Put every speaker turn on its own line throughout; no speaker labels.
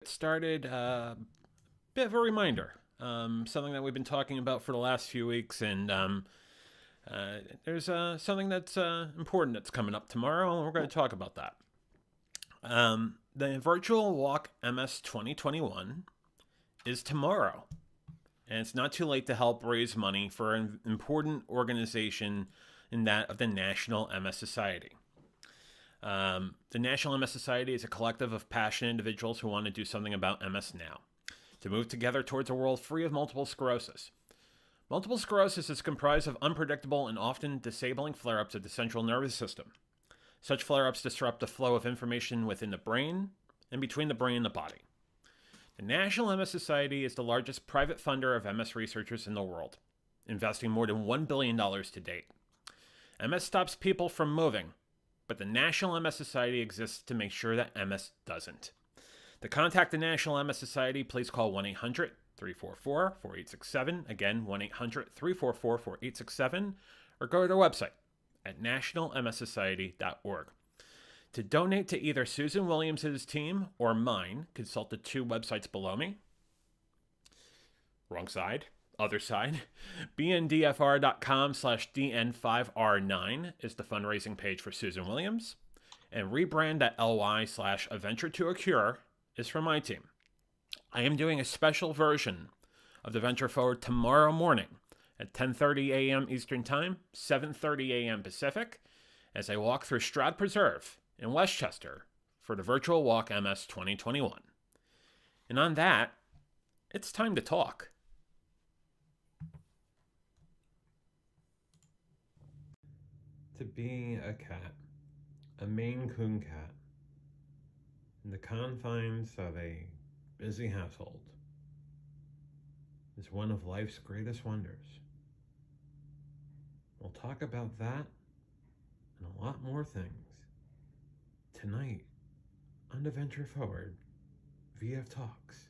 Started bit of a reminder, something that we've been talking about for the last few weeks, and there's something that's important that's coming up tomorrow, and we're going to talk about that. The Virtual Walk MS 2021 is tomorrow, and it's not too late to help raise money for an important organization in that of the National MS Society. The National MS Society is a collective of passionate individuals who want to do something about MS now, to move together towards a world free of multiple sclerosis. Multiple sclerosis is comprised of unpredictable and often disabling flare-ups of the central nervous system. Such flare-ups disrupt the flow of information within the brain and between the brain and the body. The National MS Society is the largest private funder of MS researchers in the world, investing more than $1 billion to date. MS stops people from moving, but the National MS Society exists to make sure that MS doesn't. To contact the National MS Society, please call 1-800-344-4867, again 1-800-344-4867, or go to their website at nationalmssociety.org. To donate to either Susan Williams' team or mine, consult the two websites below me. Wrong side. Other side. bndfr.com/dn5r9 is the fundraising page for Susan Williams, and rebrand.ly/a venture to a cure is for my team. I am doing a special version of the Venture Forward tomorrow morning at 10:30 a.m. Eastern Time, 7:30 a.m. Pacific, as I walk through Stroud Preserve in Westchester for the Virtual Walk MS 2021. And on that, it's time to talk. To be a cat, a Maine Coon cat, in the confines of a busy household, is one of life's greatest wonders. We'll talk about that and a lot more things tonight on the Venture Forward VF Talks.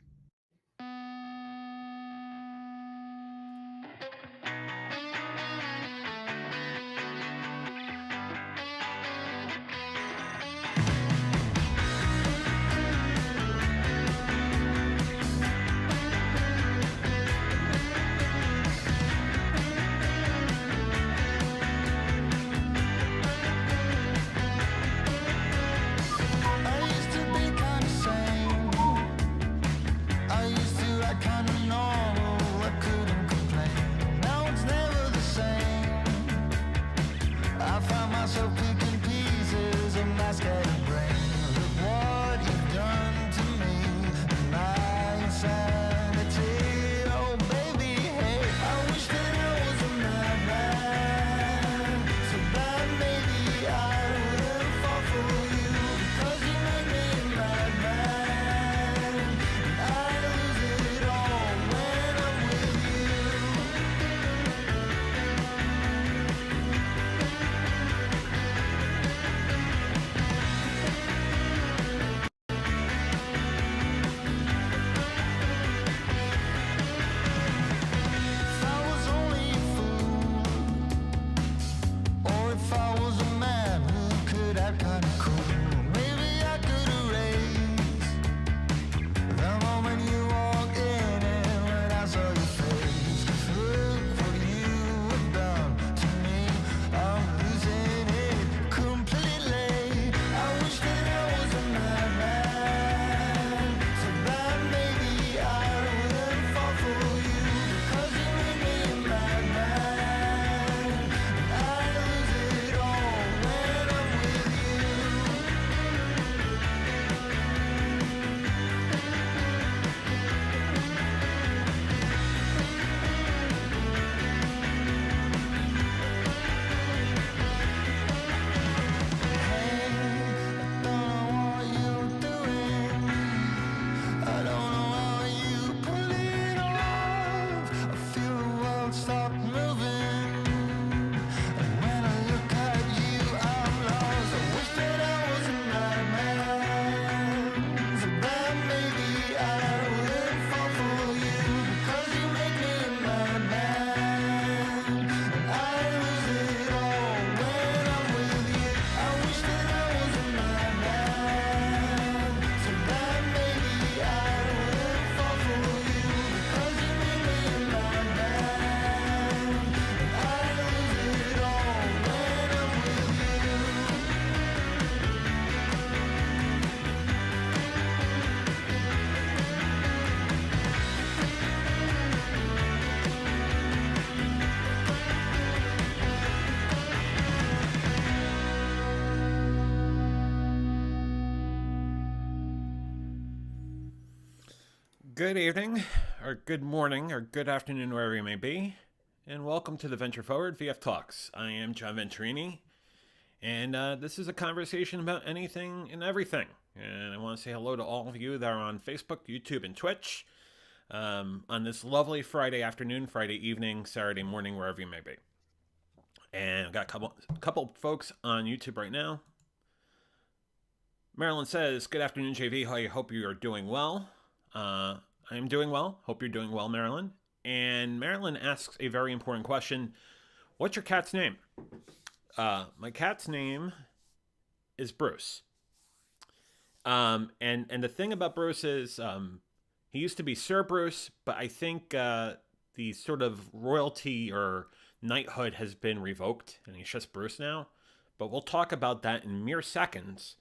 Good evening, or good morning, or good afternoon, wherever you may be, and welcome to the Venture Forward VF Talks. I am John Venturini, and this is a conversation about anything and everything. And I want to say hello to all of you that are on Facebook, YouTube, and Twitch on this lovely Friday afternoon, Friday evening, Saturday morning, wherever you may be. And I've got a couple folks on YouTube right now. Marilyn says, "Good afternoon, JV. I hope you are doing well." I am doing well. Hope you're doing well, Marilyn. And Marilyn asks a very important question. What's your cat's name? My cat's name is Bruce. And the thing about Bruce is he used to be Sir Bruce, but I think the sort of royalty or knighthood has been revoked, and he's just Bruce now. But we'll talk about that in mere seconds,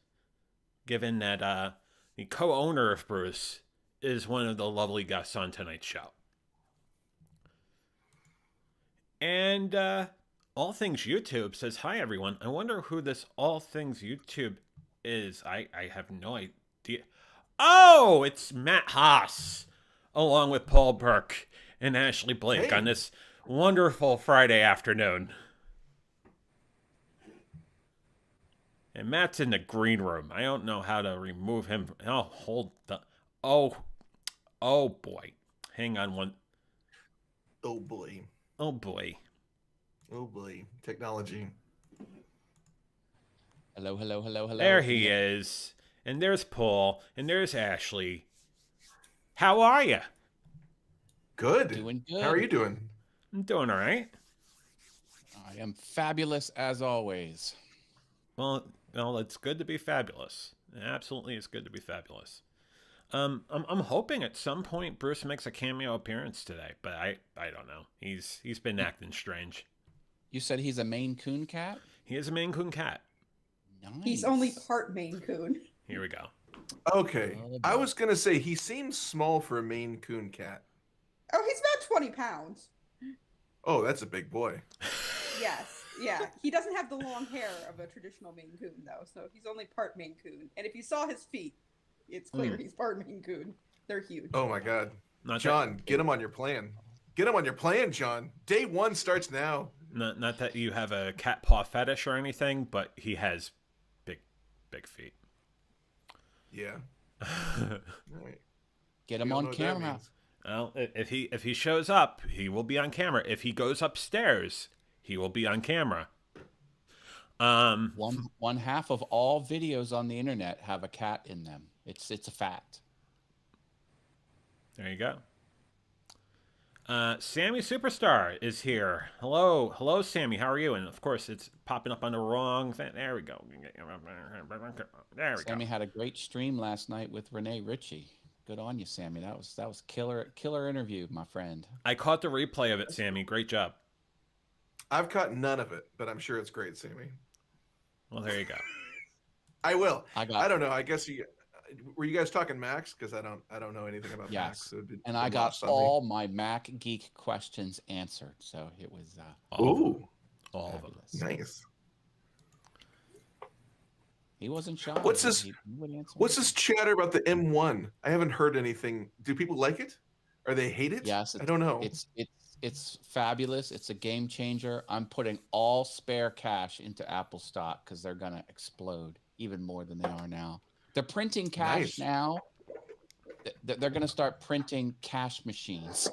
given that the co-owner of Bruce is one of the lovely guests on tonight's show. And All Things YouTube says, "Hi, everyone. I wonder who this All Things YouTube is. I have no idea." Oh, it's Matt Haas, along with Paul Burke and Ashley Blake on this wonderful Friday afternoon. And Matt's in the green room. I don't know how to remove him. Oh, hold the... Oh boy. Hang on one.
Oh boy.
Oh boy.
Oh boy. Technology.
Hello, hello, hello, hello.
There he is. And there's Paul. And there's Ashley. How are you?
Good.
Doing good.
How are you doing?
I'm doing all right.
I am fabulous as always.
Well, it's good to be fabulous. Absolutely, it's good to be fabulous. I'm hoping at some point Bruce makes a cameo appearance today, but I don't know. He's been acting strange.
You said he's a Maine Coon cat?
He is a Maine Coon cat.
Nice.
He's only part Maine Coon.
Here we go.
Okay. I was going to say, he seems small for a Maine Coon cat.
Oh, he's about 20 pounds.
Oh, that's a big boy.
Yes, yeah. He doesn't have the long hair of a traditional Maine Coon, though, so he's only part Maine Coon. And if you saw his feet, it's clear he's part Maine Coon. They're huge.
Oh, my God.
Not
John,
that,
get him on your plan. Get him on your plan, John. Day one starts now.
not that you have a cat paw fetish or anything, but he has big feet.
Yeah. All right.
Get him
You don't
on
know what that
camera.
means.
Well, if he shows up, he will be on camera. If he goes upstairs, he will be on camera.
One half of all videos on the internet have a cat in them. It's a fact.
There you go. Sammy Superstar is here. Hello, Sammy. How are you? And of course, it's popping up on the wrong thing. There we go. There we
Sammy
go.
had a great stream last night with Renee Ritchie. Good on you, Sammy. That was killer interview, my friend.
I caught the replay of it, Sammy. Great job.
I've caught none of it, but I'm sure it's great, Sammy.
Well, there you go.
I will.
I
don't know. I guess were you guys talking Macs? Because I don't know anything about Macs.
Yes.
So
And I got all my Mac geek questions answered. So it was
Ooh,
all of them.
fabulous.
nice.
He wasn't shy.
What's this-
He would answer
What's
anything.
this chatter about the M1? I haven't heard anything. Do people like it? Or they hate it?
Yes,
I don't know.
It's fabulous. It's a game changer. I'm putting all spare cash into Apple stock because they're gonna explode even more than they are now. They're printing cash
Nice.
now. They're gonna start printing cash machines.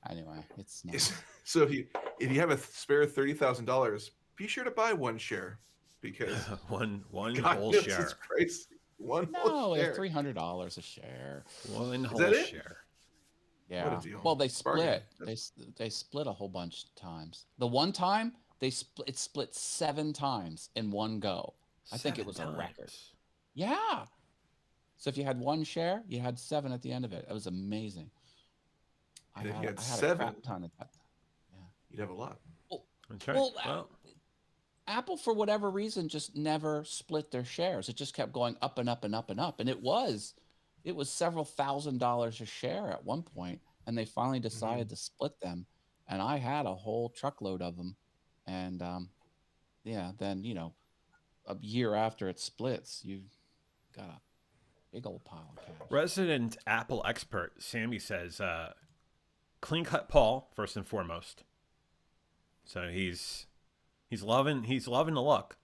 Anyway, it's nice.
So if you have a spare $30,000, be sure to buy one share because
one
God,
whole
this
share.
is crazy. One
No,
whole
it's
share.
$300 a share.
One whole
that it?
share.
Yeah.
deal.
Well, they
Bargain.
split. They split a whole bunch of times. The one time it split 7 times in one go. I think it
7
was a record.
times.
Yeah. So if you had one share, you had 7 at the end of it. It was amazing.
And if you had
I had a
7,
crap ton of that.
you'd have a lot.
That's right.
Well,
Well,
Apple, for whatever reason, just never split their shares. It just kept going up and up and up and up. And it was several $1,000s a share at one point, and they finally decided to split them. And I had a whole truckload of them. And then a year after it splits, you gotta Big old pile of cash.
Resident Apple expert Sammy says, clean cut Paul first and foremost. So he's loving the look.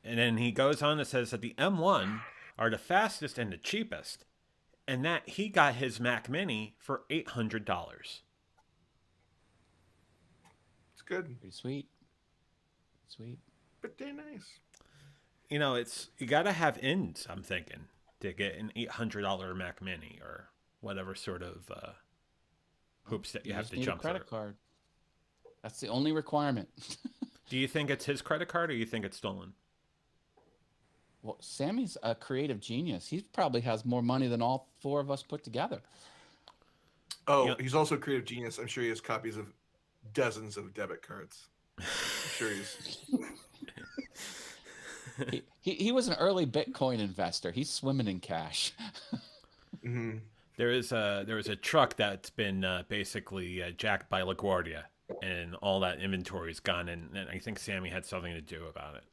And then he goes on and says that the M1 are the fastest and the cheapest, and that he got his Mac Mini for $800.
It's good,
Pretty sweet. Sweet.
but they're nice.
You know, it's you got to have ends, I'm thinking, to get an $800 Mac Mini or whatever sort of hoops that you have
just
to
need
jump
a credit
through.
card. That's the only requirement.
Do you think it's his credit card or you think it's stolen?
Well, Sammy's a creative genius. He probably has more money than all four of us put together.
Oh,
Yeah.
he's also a creative genius. I'm sure he has copies of dozens of debit cards. I'm sure he's.
He was an early Bitcoin investor. He's swimming in cash.
Mhm.
There is a truck that's been basically jacked by LaGuardia, and all that inventory is gone, and I think Sammy had something to do about it.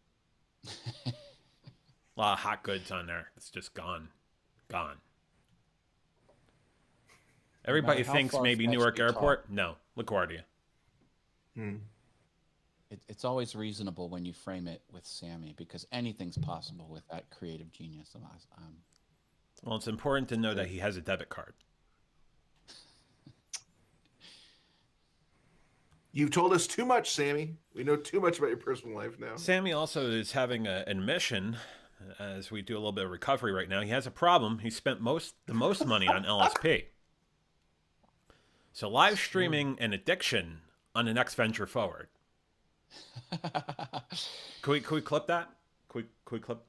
A lot of hot goods on there. It's just gone. Everybody
how
thinks maybe
far-fetched
Newark
you talk.
Airport. No, LaGuardia.
Hmm.
It's always reasonable when you frame it with Sammy because anything's possible with that creative genius.
Well, it's important to know that he has a debit card.
You've told us too much, Sammy. We know too much about your personal life now.
Sammy also is having an admission as we do a little bit of recovery right now. He has a problem. He spent the most money on LSP. So live streaming and addiction on the next venture forward. Can we clip that? Quick clip.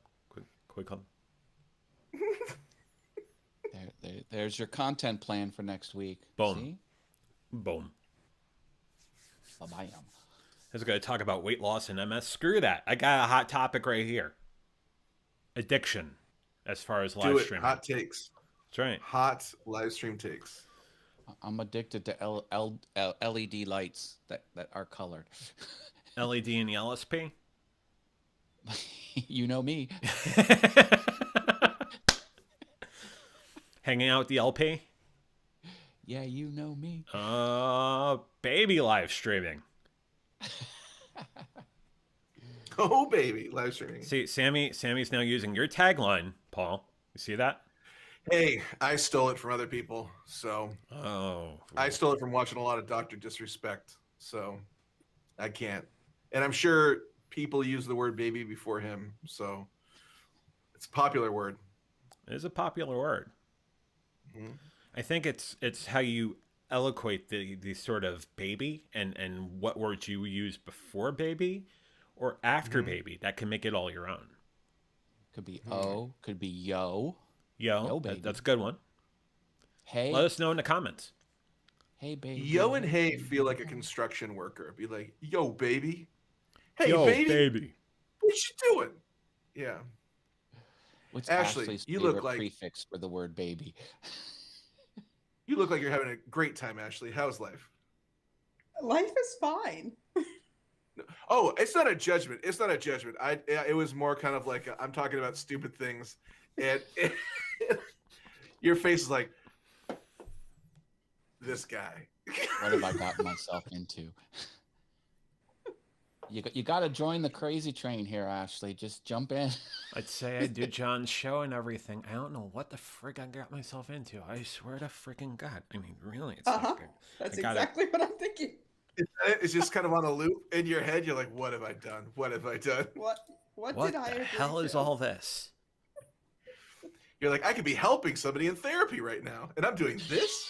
There's your content plan for next week.
Boom.
See?
Boom.
Bam.
I was going to talk about weight loss and MS. Screw that. I got a hot topic right here. Addiction, as far as live
Do it.
streaming.
Hot takes.
That's right.
Hot live stream takes.
I'm addicted to LED lights that are colored.
LED and the LSP.
You know me.
Hanging out with the LP.
Yeah, you know me.
Baby live streaming.
Oh, baby. Live streaming.
See, Sammy's now using your tagline, Paul. You see that?
Hey, I stole it from other people. So
Oh.
I stole it from watching a lot of Dr. Disrespect. So I can't. And I'm sure people use the word baby before him. So it's a popular word.
It is a popular word.
Mhm.
I think it's how you eloquate the sort of baby and what words you use before baby or after baby that can make it all your own.
Could be O, could be yo.
Yo,
baby.
that's a good one.
Hey,
Let us know in the comments.
hey, baby.
Yo and hey feel like a construction worker. Be like, yo, baby. Hey,
Yo,
baby. What you doing? Yeah.
What's
Ashley,
Ashley's
you look
favorite
like-
prefix for the word baby?
You look like you're having a great time, Ashley. How's life?
Life is fine.
Oh, it's not a judgment. It's not a judgment. It was more kind of like I'm talking about stupid things, and your face is like this guy.
What have I gotten myself into? You got to join the crazy train here, Ashley. Just jump in.
I'd say I do John's show and everything. I don't know what the frick I got myself into. I swear to freaking God. I mean, really, it's
Uh-huh.
like
That's
I gotta-
exactly what I'm thinking.
It's just kind of on a loop in your head. You're like, what have I done? What have I done?
What
what
did I
the
agree
hell is
to?
all this?
You're like, I could be helping somebody in therapy right now, and I'm doing this.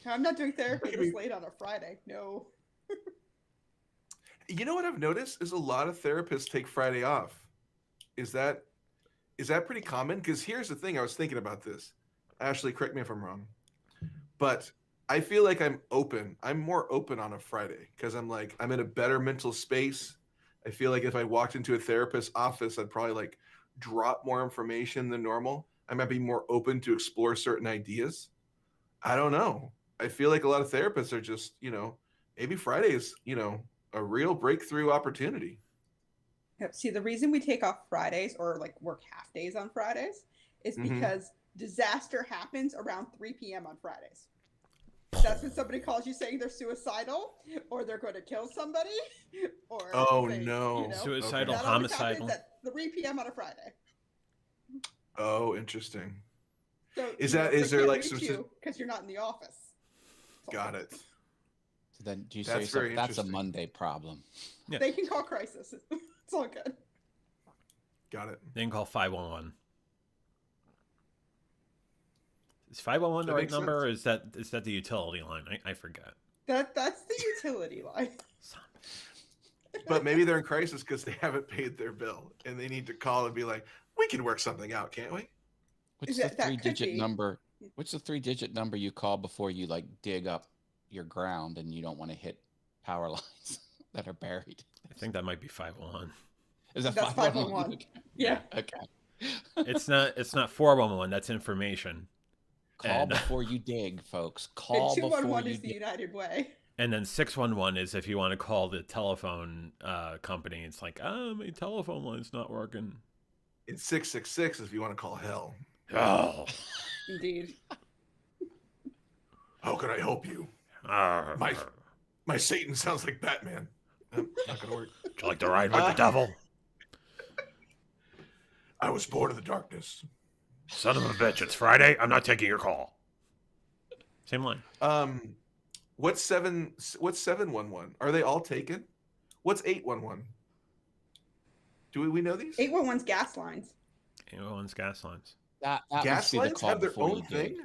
I'm not doing therapy
Maybe-
this late on a Friday. No.
You know what I've noticed is a lot of therapists take Friday off. Is that pretty common? Because here's the thing, I was thinking about this. Ashley, correct me if I'm wrong. But I feel like I'm open. I'm more open on a Friday because I'm in a better mental space. I feel like if I walked into a therapist's office, I'd probably like drop more information than normal. I might be more open to explore certain ideas. I don't know. I feel like a lot of therapists are just, maybe Friday is, a real breakthrough opportunity.
See, the reason we take off Fridays or like work half days on Fridays is
Mhm.
because disaster happens around 3 p.m. on Fridays. That's when somebody calls you saying they're suicidal or they're going to kill somebody or
Oh
they,
no.
Suicidal,
that always
homicidal.
happens at 3 p.m. on a Friday.
Oh, interesting.
So
Is
you know,
that-
they
is there,
can't
like,
reach
some
you because you're not in the office?
Got it.
So then do you
That's
say
very
that's a
interesting.
Monday problem?
Yeah.
They can call crisis. It's all good.
Got it.
They can call 511. Is 511 the
That
right
makes
number, or is that the utility line? I forget.
That's the utility line.
But maybe they're in crisis because they haven't paid their bill and they need to call and be like, we can work something out, can't we?
What's
That-
the
that could
3-digit
be.
number? What's the 3-digit number you call before you like dig up your ground and you don't want to hit power lines that are buried?
I think that might be 511.
Is that
That's
511?
511. Yeah.
Okay.
It's not 411. That's information.
Call
And-
before you dig, folks.
And
Call before
211
you
is the
dig.
United Way.
And then 611 is if you want to call the telephone company. It's like, my telephone line's not working.
And 666 if you want to call hell.
Oh,
Indeed.
How can I help you?
my.
My Satan sounds like Batman. Not gonna work.
Would you like to ride with the devil?
I was born in the darkness.
Son of a bitch! It's Friday. I'm not taking your call. Same line.
What's 711? Are they all taken? What's 811? Do we know these?
811's gas lines.
811's gas lines.
That
Gas
must be the
lines
call
have their
before
own
you dig.
thing?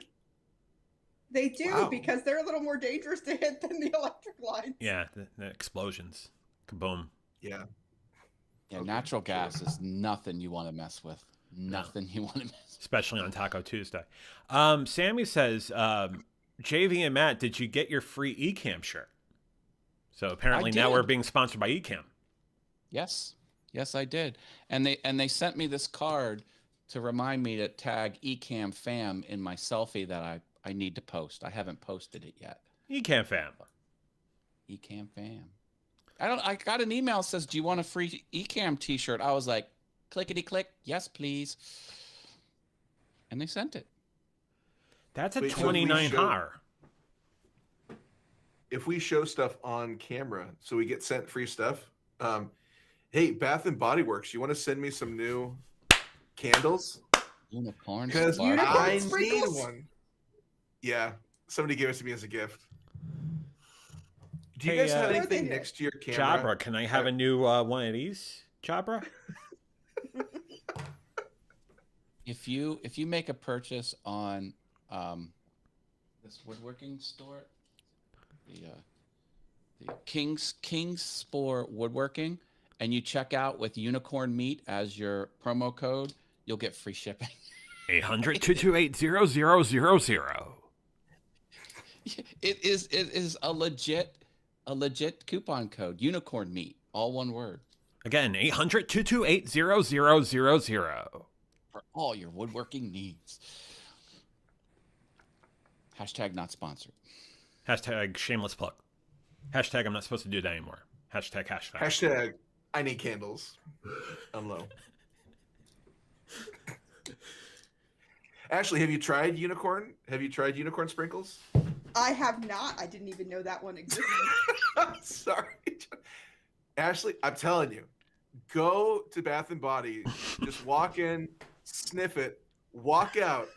They do
Wow.
because they're a little more dangerous to hit than the electric lines.
Yeah, the explosions. Kaboom.
Yeah.
Yeah,
Okay,
natural
sure.
gas is nothing you want to mess with. Nothing you want to mess with.
Especially on Taco Tuesday. Sammy says, JV and Matt, did you get your free Ecamm shirt? So apparently now
did.
we're being sponsored by Ecamm.
Yes. Yes, I did. And they sent me this card to remind me to tag Ecamm fam in my selfie that I need to post. I haven't posted it yet.
Ecamm fam.
Ecamm fam. I got an email that says, "Do you want a free Ecamm t-shirt?" I was like, clickety click, yes, please. And they sent it.
That's a
Wait, so if we
29
show-
har.
If we show stuff on camera, so we get sent free stuff. Hey, Bath and Body Works, you want to send me some new candles?
Unicorn.
Because
sparkle.
Unicorn
I need
sprinkles?
one. Yeah, somebody gave it to me as a gift. Do you
Hey,
guys have
What
are
anything
they?
next to your camera?
Jabra, can I have a new one of these? Jabra?
If you make a purchase on this woodworking store, the King's Spore Woodworking, and you check out with Unicorn Meat as your promo code, you'll get free shipping.
800-228-0000.
It is a legit coupon code. Unicorn Meat, all one word,
Again, 800-228-0000.
for all your woodworking needs. Hashtag not sponsored.
Hashtag shameless plug. Hashtag I'm not supposed to do that anymore. Hashtag.
Hashtag I need candles. I'm low. Ashley, have you tried unicorn? Have you tried unicorn sprinkles?
I have not. I didn't even know that one existed.
Sorry. Ashley, I'm telling you, go to Bath and Body, just walk in, sniff it, walk out,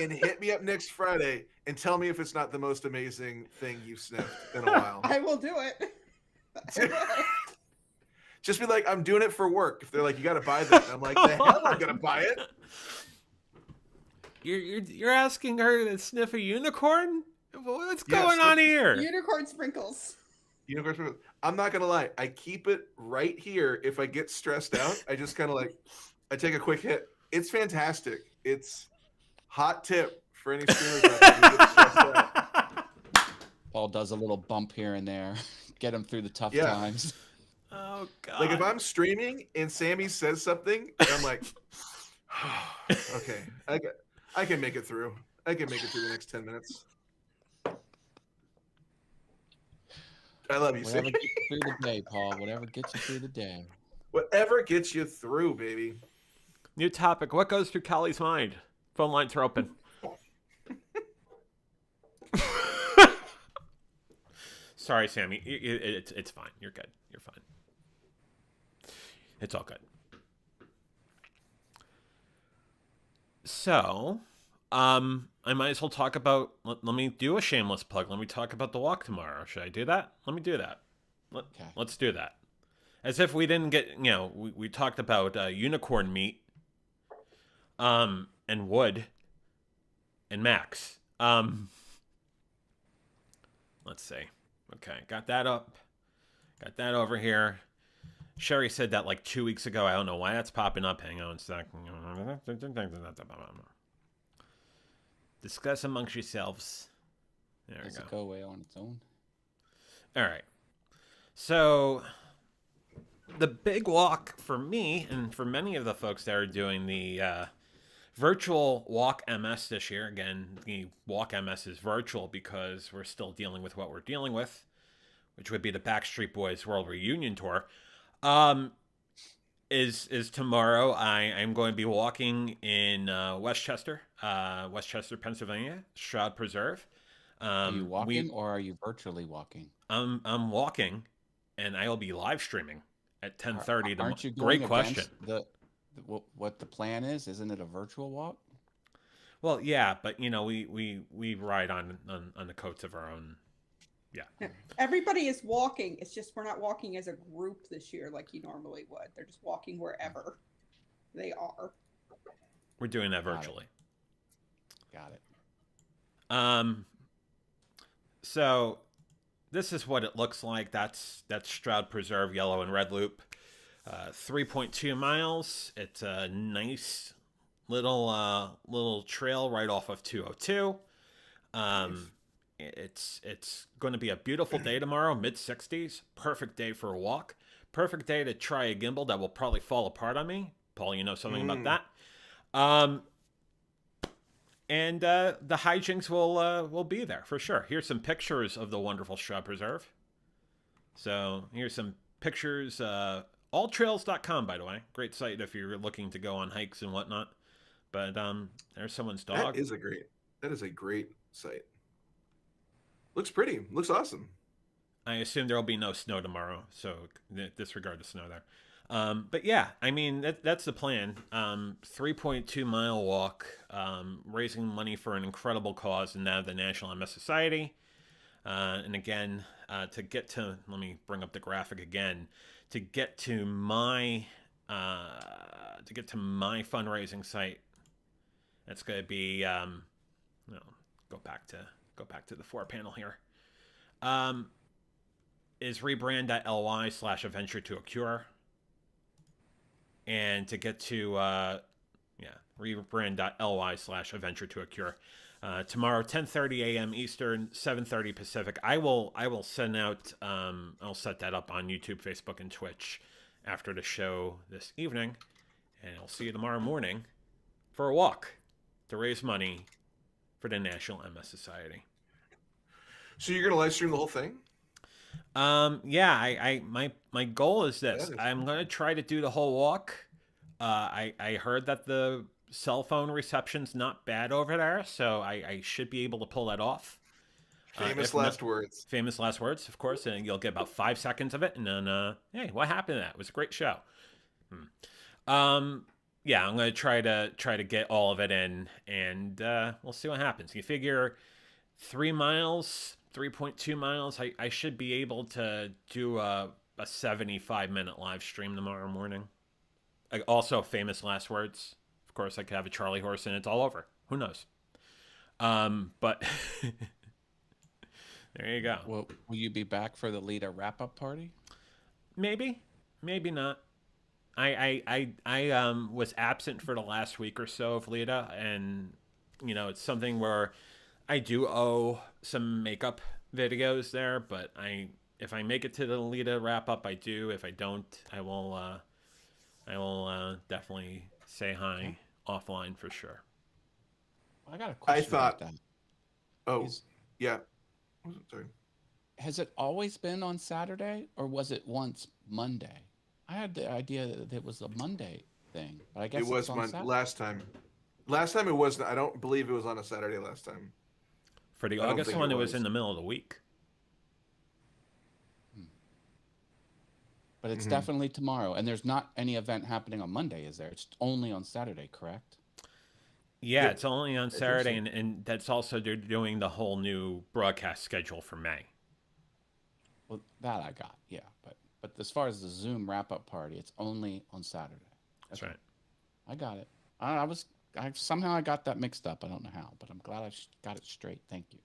and hit me up next Friday and tell me if it's not the most amazing thing you've sniffed in a while.
I will do it. I will.
Just be like, I'm doing it for work. If they're like, you got to buy this, I'm like, the hell I'm gonna buy it.
You're asking her to sniff a unicorn? What's
Yeah,
going on here?
Unicorn sprinkles.
Unicorn sprinkles. I'm not gonna lie, I keep it right here. If I get stressed out, I just kind of like, I take a quick hit. It's fantastic. It's hot tip for any streamers out there who get stressed out.
Paul does a little bump here and there, get him through the tough
Yeah.
times.
Oh god.
Like if I'm streaming and Sammy says something, and I'm like, okay, I can make it through. I can make it through the next 10 minutes. I love you,
Whatever
Sammy.
gets you through the day, Paul. Whatever gets you through the day.
Whatever gets you through, baby.
New topic. What goes through Callie's mind? Phone lines are open. Sorry, Sammy. It's fine. You're good. You're fine. It's all good. So, I might as well talk about. Let me do a shameless plug. Let me talk about the walk tomorrow. Should I do that? Let me do that.
Okay.
Let's do that. As if we didn't get. We talked about unicorn meat, and wood, and Max. Let's see. Okay, got that up. Got that over here. Sherry said that like 2 weeks ago. I don't know why that's popping up. Hang on a sec. Discuss amongst yourselves. There we
Does
go.
it go away on its own?
All right. So the big walk for me and for many of the folks that are doing the virtual Walk MS this year. Again, the Walk MS is virtual because we're still dealing with what we're dealing with, which would be the Backstreet Boys World Reunion Tour. Is tomorrow. I'm going to be walking in Westchester, Pennsylvania, Stroud Preserve.
Are you walking or are you virtually walking?
I'm walking, and I will be live streaming at 10:30 tomorrow.
Aren't you going
Great question.
What the plan is? Isn't it a virtual walk?
Well, yeah, but we ride on the coats of our own. Yeah.
Everybody is walking. It's just we're not walking as a group this year like you normally would. They're just walking wherever they are.
We're doing that virtually.
Got it.
So this is what it looks like. That's Stroud Preserve, yellow and red loop. 3.2 miles. It's a nice little trail right off of 202. It's going to be a beautiful day tomorrow, mid-60s. Perfect day for a walk. Perfect day to try a gimbal that will probably fall apart on me. Paul, you know something about that. And the hijinks will be there for sure. Here's some pictures of the wonderful Stroud Preserve. So here's some pictures. Alltrails.com, by the way. Great site if you're looking to go on hikes and whatnot. But there's someone's dog.
That is a great site. Looks pretty. Looks awesome.
I assume there will be no snow tomorrow, so disregard the snow there. But yeah, I mean, that's the plan. 3.2 mile walk, raising money for an incredible cause, and that of the National MS Society. And again, to get to, let me bring up the graphic again, to get to my fundraising site, that's going to be, go back to the 4 panel here. Is rebrand.ly/adventure to a cure. And to get to, rebrand.ly/adventure to a cure. Tomorrow, 10:30 a.m. Eastern, 7:30 Pacific. I will send out, I'll set that up on YouTube, Facebook, and Twitch after the show this evening. And I'll see you tomorrow morning for a walk to raise money for the National MS Society.
So you're gonna live stream the whole thing?
Yeah, my goal is this. I'm gonna try to do the whole walk. I heard that the cell phone reception's not bad over there, so I should be able to pull that off.
Famous last words.
Famous last words, of course, and you'll get about 5 seconds of it, and then hey, what happened to that? It was a great show. Yeah, I'm gonna try to get all of it in, and we'll see what happens. You figure 3 miles. 3.2 miles. I should be able to do a 75-minute live stream tomorrow morning. Also, famous last words. Of course, I could have a Charlie horse and it's all over. Who knows? But there you go.
Will you be back for the Lita wrap-up party?
Maybe not. I was absent for the last week or so of Lita, and it's something where I do owe some makeup videos there, but if I make it to the Lita wrap up, I do. If I don't, I will definitely say hi offline for sure.
I got a question about that.
Yeah. Sorry.
Has it always been on Saturday, or was it once Monday? I had the idea that it was a Monday thing, but I guess
It was
it's on Saturday.
last time. Last time it was. I don't believe it was on a Saturday last time.
For the
I don't
August
think
one,
it
it was
was.
in the middle of the week.
But it's
Mhm.
definitely tomorrow, and there's not any event happening on Monday, is there? It's only on Saturday, correct?
Yeah,
Yeah,
it's only on
think
Saturday,
so.
and that's also they're doing the whole new broadcast schedule for May.
Well, that I got, yeah. But as far as the Zoom wrap up party, it's only on Saturday.
That's
Okay,
right.
I got it. I somehow I got that mixed up. I don't know how, but I'm glad I got it straight. Thank you.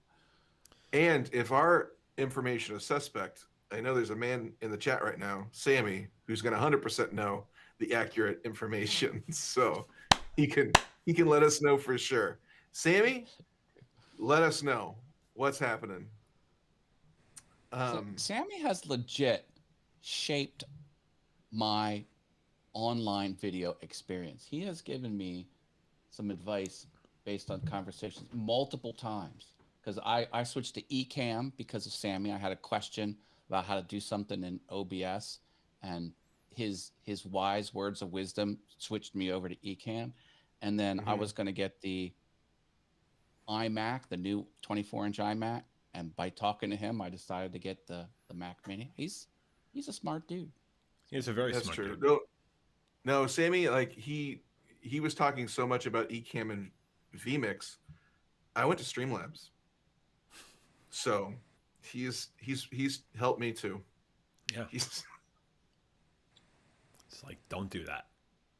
And if our information is suspect, I know there's a man in the chat right now, Sammy, who's going to 100% know the accurate information. So he can let us know for sure. Sammy, let us know what's happening.
Sammy has legit shaped my online video experience. He has given me some advice based on conversations multiple times because I switched to Ecamm because of Sammy. I had a question about how to do something in OBS, and his wise words of wisdom switched me over to Ecamm. And then I
Mhm.
was going to get the iMac, the new 24-inch iMac, and by talking to him, I decided to get the Mac Mini. He's a smart dude.
He's a very
That's
smart
true.
dude.
No, Sammy, like he was talking so much about Ecamm and vMix. I went to Streamlabs, so he's helped me too.
Yeah,
He's
it's like don't do that.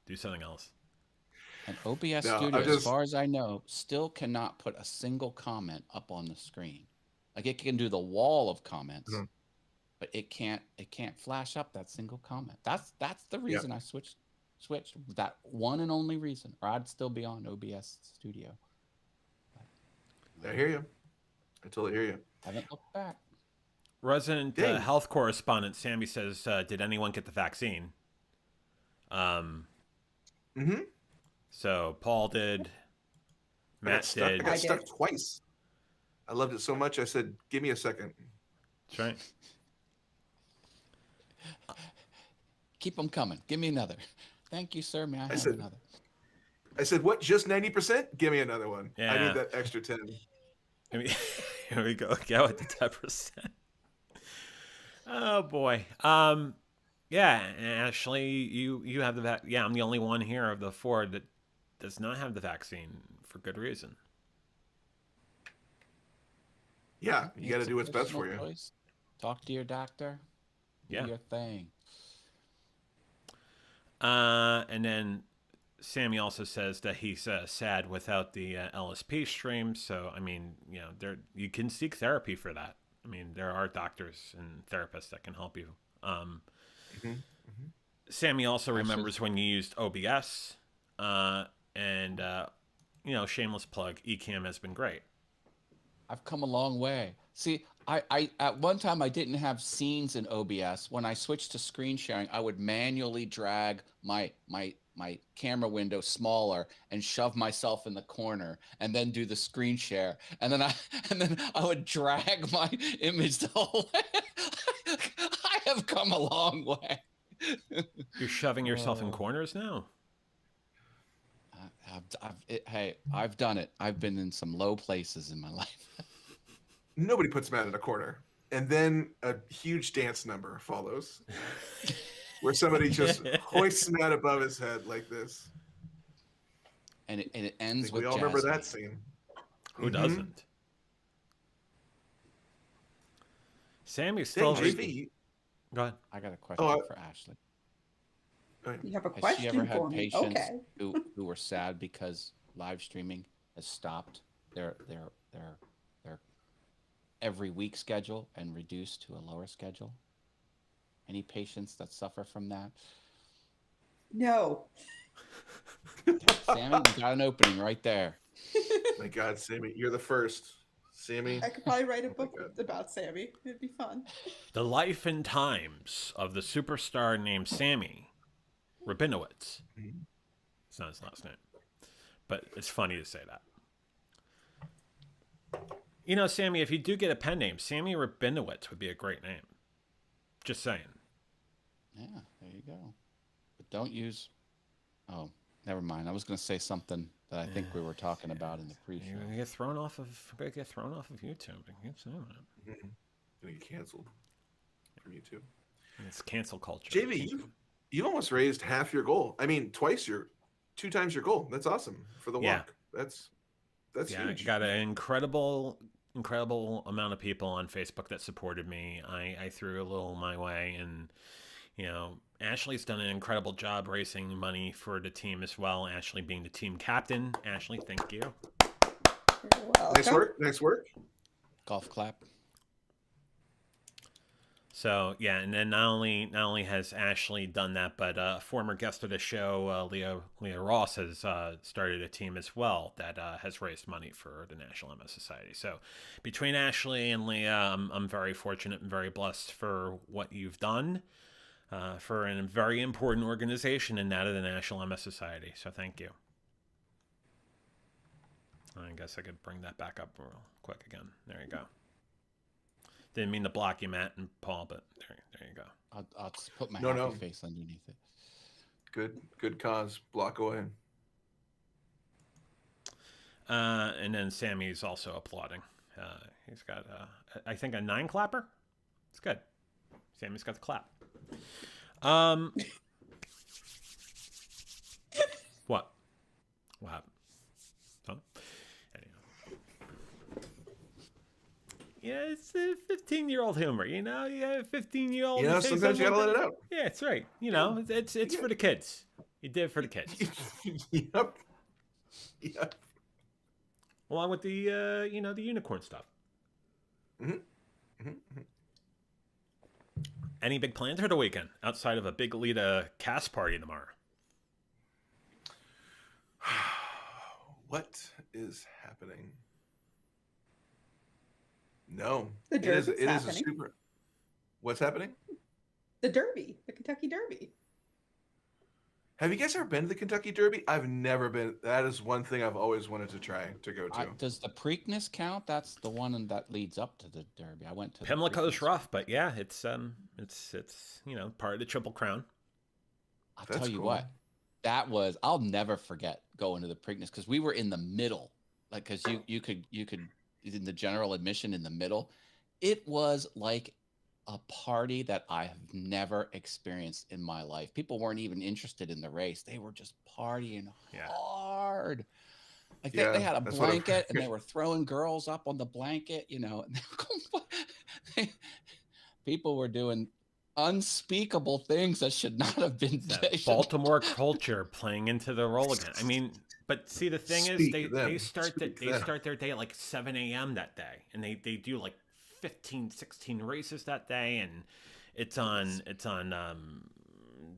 Do something else.
And OBS
no,
Studio,
I'm
as
just
far as I know, still cannot put a single comment up on the screen. Like it can do the wall of comments,
Mhm.
but it can't flash up that single comment. That's the
Yeah.
reason I switched. That one and only reason, or I'd still be on OBS Studio.
I hear you. I totally hear you.
Haven't looked back.
Resident
Dang.
health correspondent Sammy says, "Did anyone get the vaccine?"
Mm-hmm.
So Paul did.
I got
Matt
stuck.
did.
I got
I
stuck
did.
twice. I loved it so much. I said, "Give me a second."
That's right.
Keep them coming. Give me another. Thank you, sir. May I have
said-
another?
I said, "What? Just 90%? Give me another one. I
Yeah.
need that extra 10."
I mean, here we go. Go with the 10%. Oh boy. Yeah, Ashley, you have the yeah. I'm the only one here of the four that does not have the vaccine for good reason.
Yeah, you got to
It's a
do what's best for
personal
you.
choice. Talk to your doctor. Do
Yeah.
your thing.
And then Sammy also says that he's sad without the LSP stream. So I mean, you know, you can seek therapy for that. I mean, there are doctors and therapists that can help you.
Mhm.
Sammy also remembers when you used OBS, and you know, shameless plug, Ecamm has been great.
I've come a long way. See, I at one time I didn't have scenes in OBS. When I switched to screen sharing, I would manually drag my camera window smaller and shove myself in the corner and then do the screen share. And then I would drag my image the whole way. I have come a long way.
You're shoving yourself in
Oh.
corners now.
Hey, I've done it. I've been in some low places in my life.
Nobody puts Matt in a corner. And then a huge dance number follows where somebody just hoists Matt above his head like this.
And it
I
ends
think
with
we all remember
jazz
that
hands.
scene.
Who
Mhm.
doesn't? Sammy's
Dang,
still.
JV.
Go ahead.
I got a question
Oh,
for Ashley.
You have a
Has she ever
question
had
for me?
patients
Okay.
who were sad because live streaming has stopped their every week schedule and reduced to a lower schedule? Any patients that suffer from that?
No.
Sammy, you got an opening right there.
My God, Sammy, you're the first. Sammy.
I could probably write a
Oh my
book
God.
about Sammy. It'd be fun.
The life and times of the superstar named Sammy Rabinowitz.
Mhm.
It's not his last name, but it's funny to say that. You know, Sammy, if you do get a pen name, Sammy Rabinowitz would be a great name. Just saying.
Yeah, there you you go. But don't use. Oh, never mind. I was going to say something that I think we were talking about in the pre-show.
You're gonna get thrown off of YouTube. I keep saying that.
Gonna get canceled from YouTube.
It's cancel culture.
JV, you almost raised half your goal. I mean, two times your goal. That's awesome for the walk. That's
yeah,
huge.
I got an incredible amount of people on Facebook that supported me. I threw a little my way, and Ashley's done an incredible job raising money for the team as well. Ashley being the team captain. Ashley, thank you.
Nice work.
Golf clap.
So yeah, and then not only has Ashley done that, but a former guest of the show, Leah Ross, has started a team as well that has raised money for the National MS Society. So between Ashley and Leah, I'm very fortunate and very blessed for what you've done for a very important organization in that of the National MS Society. So thank you. I guess I could bring that back up real quick again. There you go. Didn't mean to block you, Matt and Paul, but there you go.
I'll just put my happy face underneath it.
Good cause. Block away.
And then Sammy's also applauding. He's got, I think, a 9 clapper. It's good. Sammy's got the clap. What? What happened? Huh? Yeah, it's a 15-year-old humor, Yeah, 15-year-old.
Sometimes you gotta let it out.
Yeah, it's right. It's for the kids. You did it for the kids.
Yep.
Along with the, the unicorn stuff. Any big plans for the weekend outside of a big Lita cast party tomorrow?
What is happening? No,
The
it is
Derby's
a
happening.
super. What's happening?
The Derby, the Kentucky Derby.
Have you guys ever been to the Kentucky Derby? I've never been. That is one thing I've always wanted to try to go to.
Does the Preakness count? That's the one that leads up to the Derby. I went to.
Pimlico's rough, but yeah, it's part of the Triple Crown.
I'll
That's
tell you
cool.
what, I'll never forget going to the Preakness because we were in the middle, like because you could in the general admission in the middle. It was like a party that I have never experienced in my life. People weren't even interested in the race. They were just partying hard. Like they had a blanket and they were throwing girls up on the blanket, and people were doing unspeakable things that should not have been.
Baltimore culture playing into the role again. I mean, but see, the thing is, they start their day at like 7 a.m. that day, and they do like 15, 16 races that day, and it's on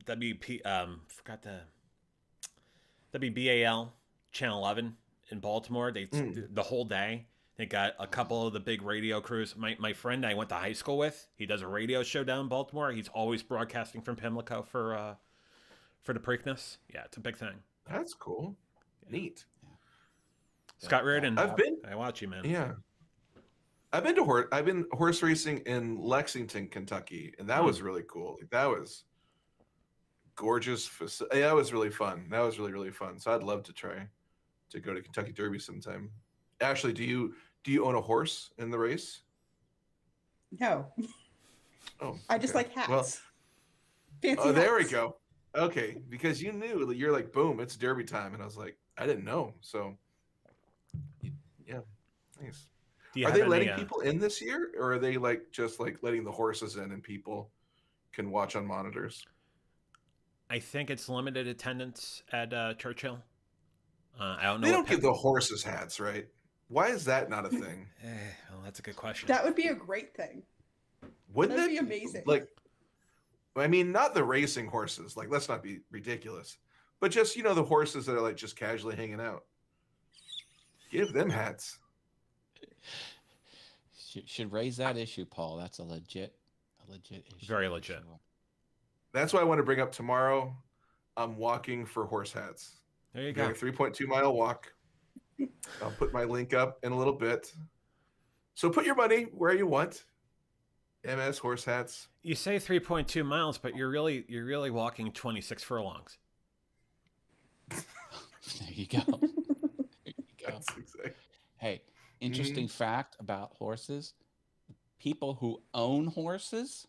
WBAL Channel 11 in Baltimore. The whole day. They got a couple of the big radio crews. My friend I went to high school with, he does a radio show down in Baltimore. He's always broadcasting from Pimlico for the Preakness. Yeah, it's a big thing.
That's cool. Neat.
Scott Reardon.
I
watch you, man.
Yeah. I've been horse racing in Lexington, Kentucky, and that was really cool. Like, that was gorgeous. That was really fun. That was really, really fun. So I'd love to try to go to Kentucky Derby sometime. Ashley, do you own a horse in the race?
No.
Oh,
I just
okay.
like hats.
Well,
Fancy
there we
hats.
go. Okay, because you knew, you're like, boom, it's Derby time, and I was like, I didn't know. So, yeah, nice. Are they letting people in this year, or are they just letting the horses in and people can watch on monitors?
I think it's limited attendance at Churchill. I don't know.
They don't give the horses hats, right? Why is that not a thing?
Well, that's a good question.
That would be a great thing.
Wouldn't
That'd
it
be amazing.
I mean, not the racing horses. Let's not be ridiculous. But just, the horses that are just casually hanging out. Give them hats.
Should raise that issue, Paul. That's a legit issue.
Very legit.
Sure.
That's what I want to bring up tomorrow. I'm walking for horse hats.
There you
Doing
go.
a 3.2 mile walk. I'll put my link up in a little bit. So put your money where you want. MS horse hats.
You say 3.2 miles, but you're really walking 26 furlongs.
There you go. There you go.
That's exactly.
Hey, interesting fact about horses. People who own horses,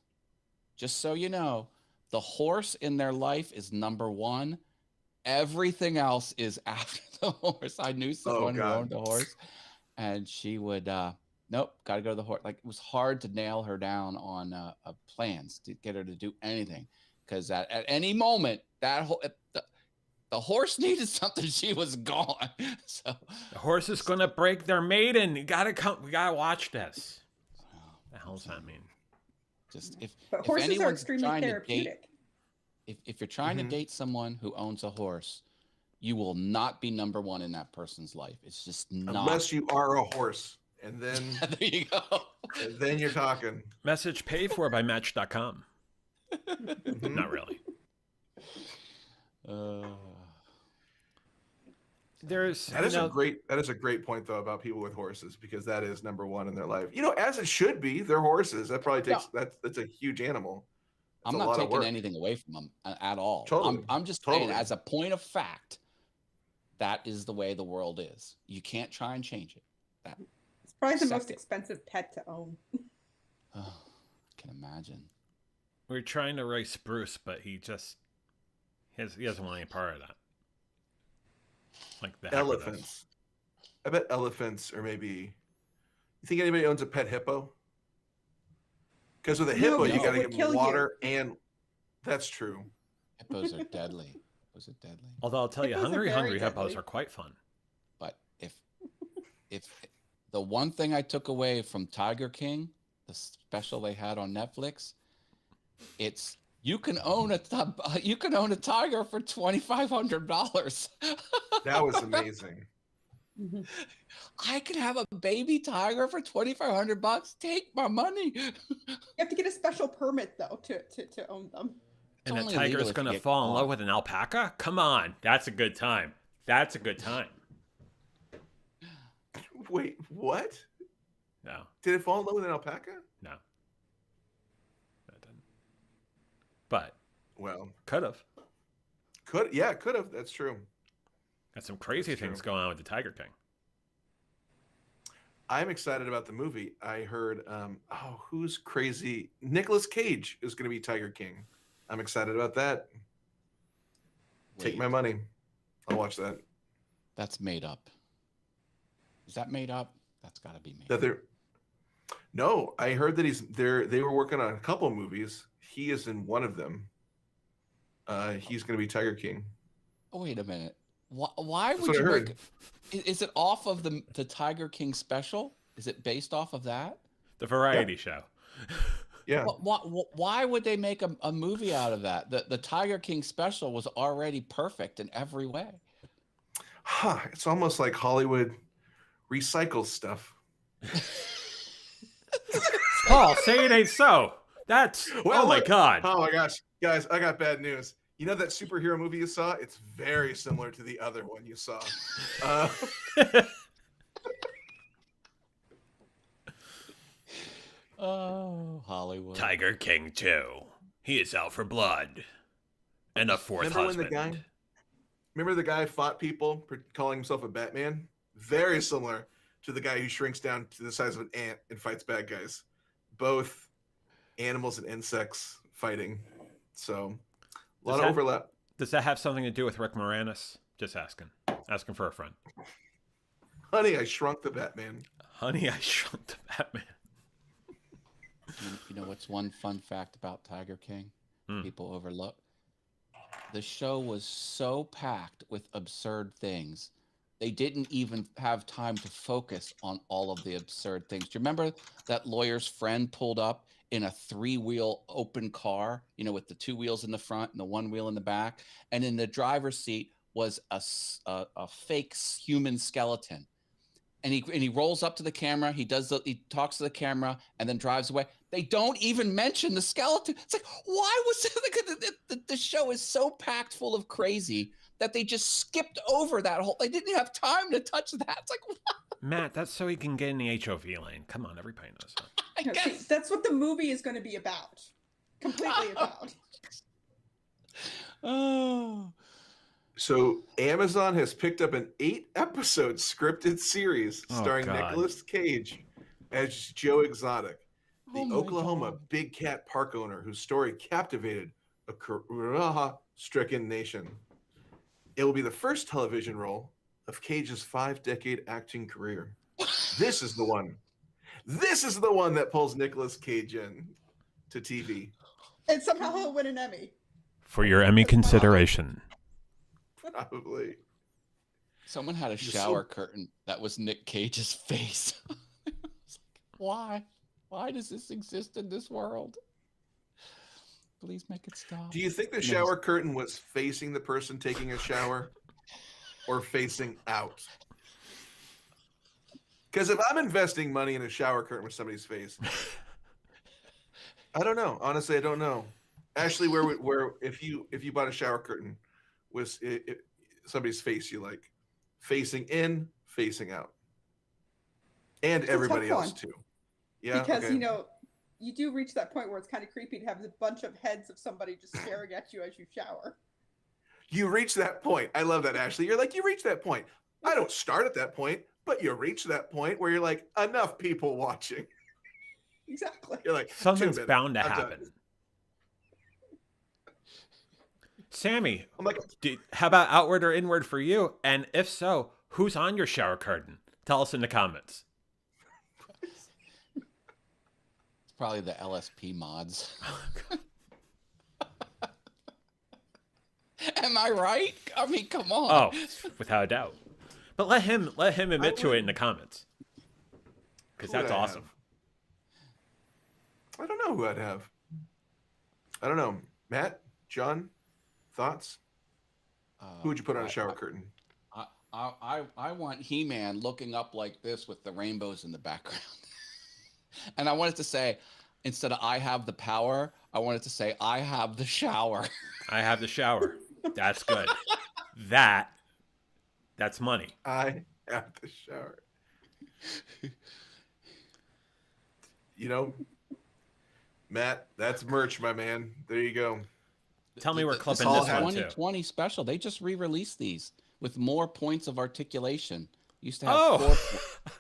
just so you know, the horse in their life is number one. Everything else is after the horse. I knew someone who
God.
owned a horse, and she would, nope, got to go to the horse. Like, it was hard to nail her down on plans to get her to do anything, because at any moment, the horse needed something, she was gone. So
The horse is gonna break their maiden. You gotta come. We gotta watch this. What the hell does that mean?
just
But
if
horses are
anyone's
extremely
trying to date,
therapeutic.
if you're trying
Mhm.
to date someone who owns a horse, you will not be number one in that person's life. It's just not.
Unless you are a horse, and then
There you go.
and then you're talking.
Message paid for by Match.com.
Mhm.
Not really. There's
That is a great point though about people with horses, because that is number one in their life. As it should be. They're horses. That probably takes that's a huge animal. That's
I'm
a
not
lot of
taking
work.
anything away from them at all.
Totally.
I'm just
Totally.
saying, as a point of fact, that is the way the world is. You can't try and change it.
It's probably the
Accept
most
it.
expensive pet to own.
Oh, I can imagine.
We're trying to race Bruce, but he doesn't want any part of that. Like the heck with us.
Elephants. I bet elephants are maybe. You think anybody owns a pet hippo? Because with a hippo, you
because
got to
it
give
would kill
them
you.
water, and that's true.
Hippos are deadly. Hippos are deadly.
Although I'll tell you,
Hippos are
hungry
very
hippos
deadly.
are quite fun.
But if the one thing I took away from Tiger King, the special they had on Netflix, it's you can own a tiger for $2,500.
That was amazing.
I can have a baby tiger for $2,500. Take my money.
You have to get a special permit though to own them.
It's
And the
only
tiger's
illegal if
going
you
to
get
fall in
caught.
love with an alpaca? Come on. That's a good time. That's a good time.
Wait, what?
No,
Did it fall in love with an alpaca?
no. That didn't. But
Well,
could have.
could have. That's true.
Got some crazy
That's
things
true.
going on with the Tiger King.
I'm excited about the movie. I heard, who's crazy? Nicolas Cage is going to be Tiger King. I'm excited about that. Take
Wait,
my money. I'll watch that.
That's made up. Is that made up? That's got to be made
That
up.
they're. No, I heard that he's there. They were working on a couple movies. He is in one of them. He's going to be Tiger King.
Oh, wait a minute. Why
That's
would
what I
you
heard.
make? Is it off of the Tiger King special? Is it based off of that?
The variety show.
Yeah.
Why would they make a movie out of that? The Tiger King special was already perfect in every way.
It's almost like Hollywood recycles stuff.
Paul, say it ain't so. That's
Well,
oh my
look.
god.
Oh my gosh, guys, I got bad news. You know that superhero movie you saw? It's very similar to the other one you saw.
Oh, Hollywood.
Tiger King 2. He is out for blood. And a fourth
Remember when the
husband.
Remember the guy fought people for calling himself a Batman? Very similar to the guy who shrinks down to the size of an ant and fights bad guys. Both animals and insects fighting. So a lot
Does
of
that-
overlap.
Does that have something to do with Rick Moranis? Just asking. Asking for a friend.
Honey, I Shrunk the Batman.
Honey, I Shrunk the Batman.
You know what's one fun fact about Tiger King?
Hmm.
People overlook. The show was so packed with absurd things, they didn't even have time to focus on all of the absurd things. Do you remember that lawyer's friend pulled up in a 3-wheel open car, with the 2 wheels in the front and the 1 wheel in the back, and in the driver's seat was a fake human skeleton. And he rolls up to the camera. He talks to the camera and then drives away. They don't even mention the skeleton. It's like, why was it? The show is so packed full of crazy that they just skipped over that whole. They didn't have time to touch that. It's like, what?
Matt, that's so he can get in the HOV lane. Come on, everybody knows that.
I
No, see,
guess.
that's what the movie is going to be about. Completely about.
Oh.
So Amazon has picked up an 8-episode scripted series
Oh,
starring
God.
Nicolas Cage as Joe Exotic, the
Oh my
Oklahoma
God.
big cat park owner whose story captivated a Karaha-stricken nation. It will be the first television role of Cage's 5-decade acting career. This is the one. This is the one that pulls Nicolas Cage in to TV.
And somehow he'll win an Emmy.
For your Emmy consideration.
Probably.
Someone had a
You're
shower curtain that was Nick Cage's face. It's like, why? Why does this exist in this world? Please make it stop.
Do you think the
Yes.
shower curtain was facing the person taking a shower or facing out? Because if I'm investing money in a shower curtain with somebody's face, I don't know. Honestly, I don't know. Ashley, where if you bought a shower curtain with somebody's face you like, facing in, facing out, and
It's a
everybody
tough
else
one.
too. Yeah,
Because,
okay.
you know, you do reach that point where it's kind of creepy to have a bunch of heads of somebody just staring at you as you shower.
You reach that point. I love that, Ashley. You're like, you reach that point. I don't start at that point, but you reach that point where you're like, enough people watching.
Exactly.
You're like,
Something's
2 minutes.
bound to
I'm done.
happen. Sammy,
I'm like,
how about outward or inward for you? And if so, who's on your shower curtain? Tell us in the comments.
It's probably the LSP mods. Am I right? I mean, come on.
Oh, without a doubt. But let him admit to it in the comments. Because
Who would
that's
I
awesome.
I don't know who I'd have. I don't know. Matt, John, thoughts? Who would you put on a shower curtain?
I want He-Man looking up like this with the rainbows in the background. And I wanted to say, instead of I have the power, I wanted to say I have the shower.
I have the shower. That's good. That's money.
I have the shower. You know, Matt, that's merch, my man. There you go.
Tell me we're
This
clipping
is
all
this
a
one too.
2020 special. They just re-released these with more points of articulation. Used to have
Oh,
4.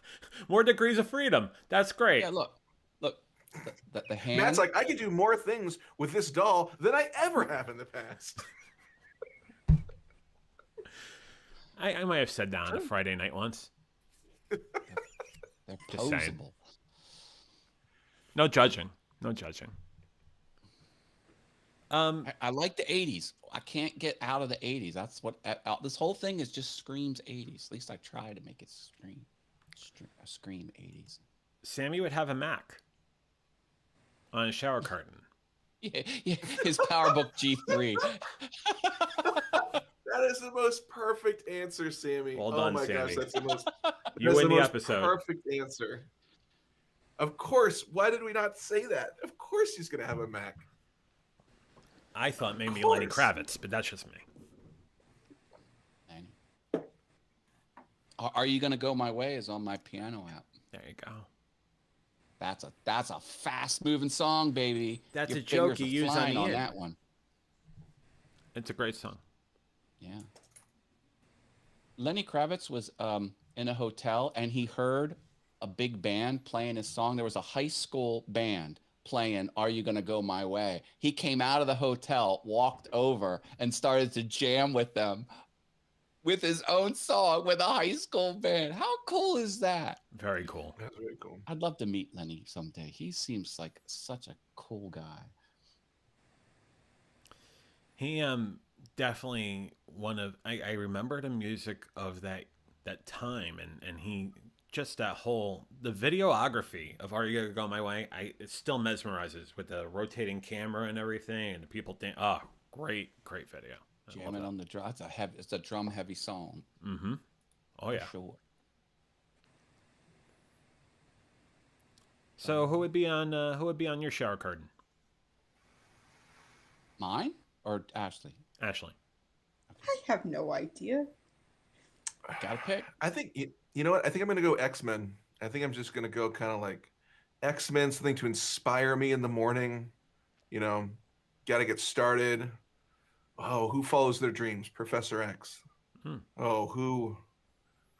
more degrees of freedom. That's great.
Yeah, look, the hand.
Matt's like, I could do more things with this doll than I ever have in the past.
I might have said that on a Friday night once.
they're
Just saying.
posable.
No judging. No judging.
I like the 80s. I can't get out of the 80s. That's what this whole thing is. Just screams 80s. At least I try to make it scream 80s.
Sammy would have a Mac on a shower curtain.
Yeah, his PowerBook G3.
That is the most perfect answer, Sammy.
Well
Oh
done,
my gosh,
Sammy.
that's the most
You
that's
win the
most
episode.
Perfect answer. Of course. Why did we not say that? Of course he's gonna have a Mac.
I thought maybe
Of
Lenny
course.
Kravitz, but that's just me.
Are You Gonna Go My Way is on my piano app.
There you go.
That's a fast moving song, baby.
That's
Your
a joke
fingers
you
are
use on
flying
the
on
end.
that one.
It's a great song.
Yeah. Lenny Kravitz was in a hotel and he heard a big band playing his song. There was a high school band playing Are You Gonna Go My Way. He came out of the hotel, walked over, and started to jam with them with his own song with a high school band. How cool is that?
Very cool.
That's very cool.
I'd love to meet Lenny someday. He seems like such a cool guy.
He definitely one of I remember the music of that time and he just that whole the videography of Are You Gonna Go My Way, it still mesmerizes with the rotating camera and everything and the people think great video. I love
Jamming
that.
on the drum. It's a drum heavy song.
Mm-hmm. Oh
for
yeah.
Sure.
So who would be on your shower curtain?
Mine or Ashley?
Ashley.
I have no idea.
Gotta pick.
I think you know what? I think I'm gonna go X-Men. I think I'm just gonna go kind of like X-Men, something to inspire me in the morning. You know, got to get started. Oh, who follows their dreams? Professor X.
Hmm.
Oh, who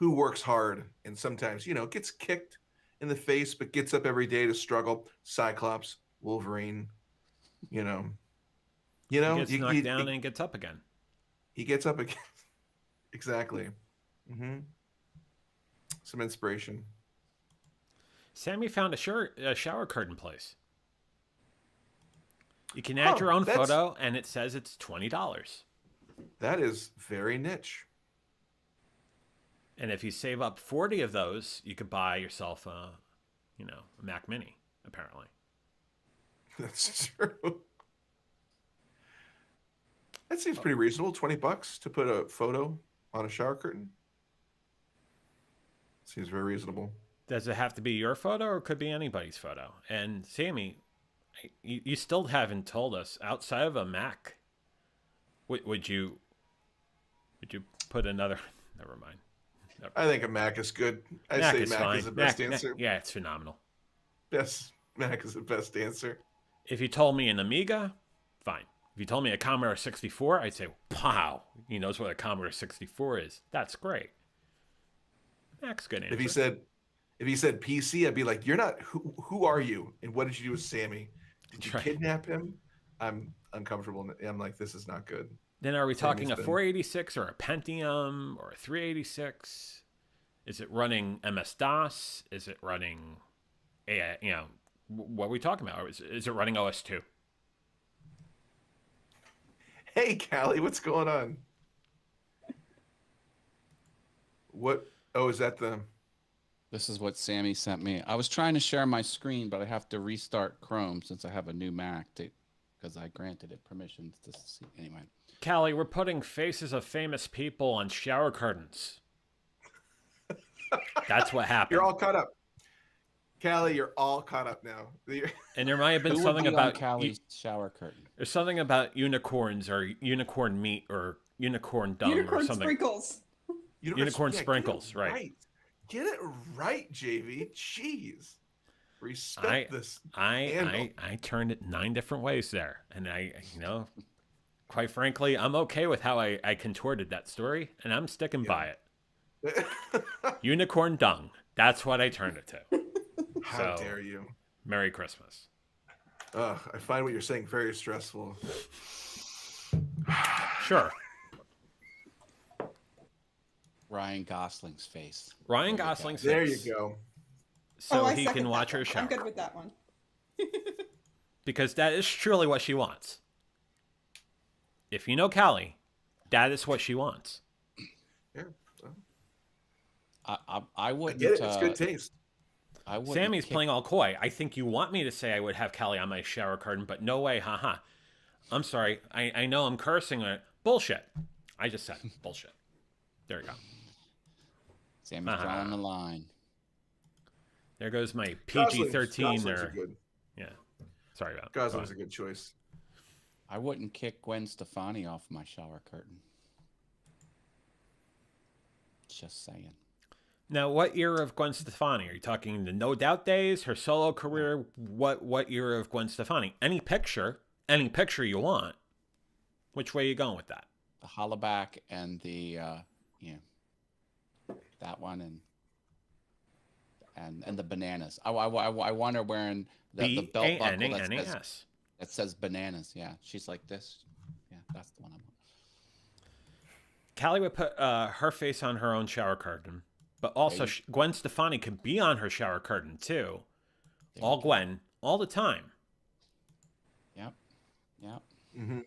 works hard and sometimes, gets kicked in the face but gets up every day to struggle? Cyclops, Wolverine, you know.
He gets knocked down and gets up again.
He gets up again. Exactly. Some inspiration.
Sammy found a shower curtain place. You can add your own photo, and it says it's $20.
That is very niche.
And if you save up 40 of those, you could buy yourself a Mac Mini, apparently.
That's true. That seems pretty reasonable. $20 to put a photo on a shower curtain. Seems very reasonable.
Does it have to be your photo, or it could be anybody's photo? And Sammy, you still haven't told us, outside of a Mac, would you put another? Never mind.
I think a Mac is good. I say Mac is the best answer.
Yeah, it's phenomenal.
Mac is the best answer.
If you told me an Amiga, fine. If you told me a Commodore 64, I'd say, wow, he knows what a Commodore 64 is. That's great. Mac's good answer.
If he said PC, I'd be like, you're not. Who are you? And what did you do with Sammy? Did you kidnap him? I'm uncomfortable. I'm like, this is not good.
Then are we talking a 486 or a Pentium or a 386? Is it running MS-DOS? Is it running, what are we talking about? Is it running OS2?
Hey, Callie, what's going on? What? Oh, is that the...
This is what Sammy sent me. I was trying to share my screen, but I have to restart Chrome since I have a new Mac because I granted it permissions to see. Anyway.
Callie, we're putting faces of famous people on shower curtains. That's what happened.
You're all caught up. Callie, you're all caught up now.
And there might have been
Who
something
would be
about
on Callie's shower curtain.
There's something about unicorns or unicorn meat or unicorn dung
Unicorn
or something.
sprinkles.
Unicorn sprinkles, right.
Get it right, JV. Jeez. Respect this.
I turned it 9 different ways there. And quite frankly, I'm okay with how I contorted that story, and I'm sticking by it. Unicorn dung. That's what I turned it to.
How dare you?
Merry Christmas.
I find what you're saying very stressful.
Sure.
Ryan Gosling's face.
Ryan Gosling's face.
There you go.
So
I
he
second
can watch
that
her
one.
shower.
I'm good with that one.
Because that is truly what she wants. If you know Callie, that is what she wants.
Yeah.
I wouldn't.
I get it. It's good taste.
Sammy's playing all coy. I think you want me to say I would have Callie on my shower curtain, but no way, haha. I'm sorry. I know I'm cursing on it. Bullshit. I just said bullshit. There you go.
Sammy's drawing the line.
There goes my PG-13
Gosling's
there.
good.
Yeah. Sorry about that.
Gosling's a good choice.
I wouldn't kick Gwen Stefani off my shower curtain. Just saying.
Now, what era of Gwen Stefani? Are you talking the No Doubt days, her solo career? What era of Gwen Stefani? Any picture you want. Which way are you going with that?
The hollaback and the that one and the bananas. I want her wearing the belt buckle that says bananas. Yeah, she's like this. Yeah, that's the one I want.
Callie would put her face on her own shower curtain, but also Gwen Stefani could be on her shower curtain too. All Gwen, all the time.
Yep.
Mm-hmm.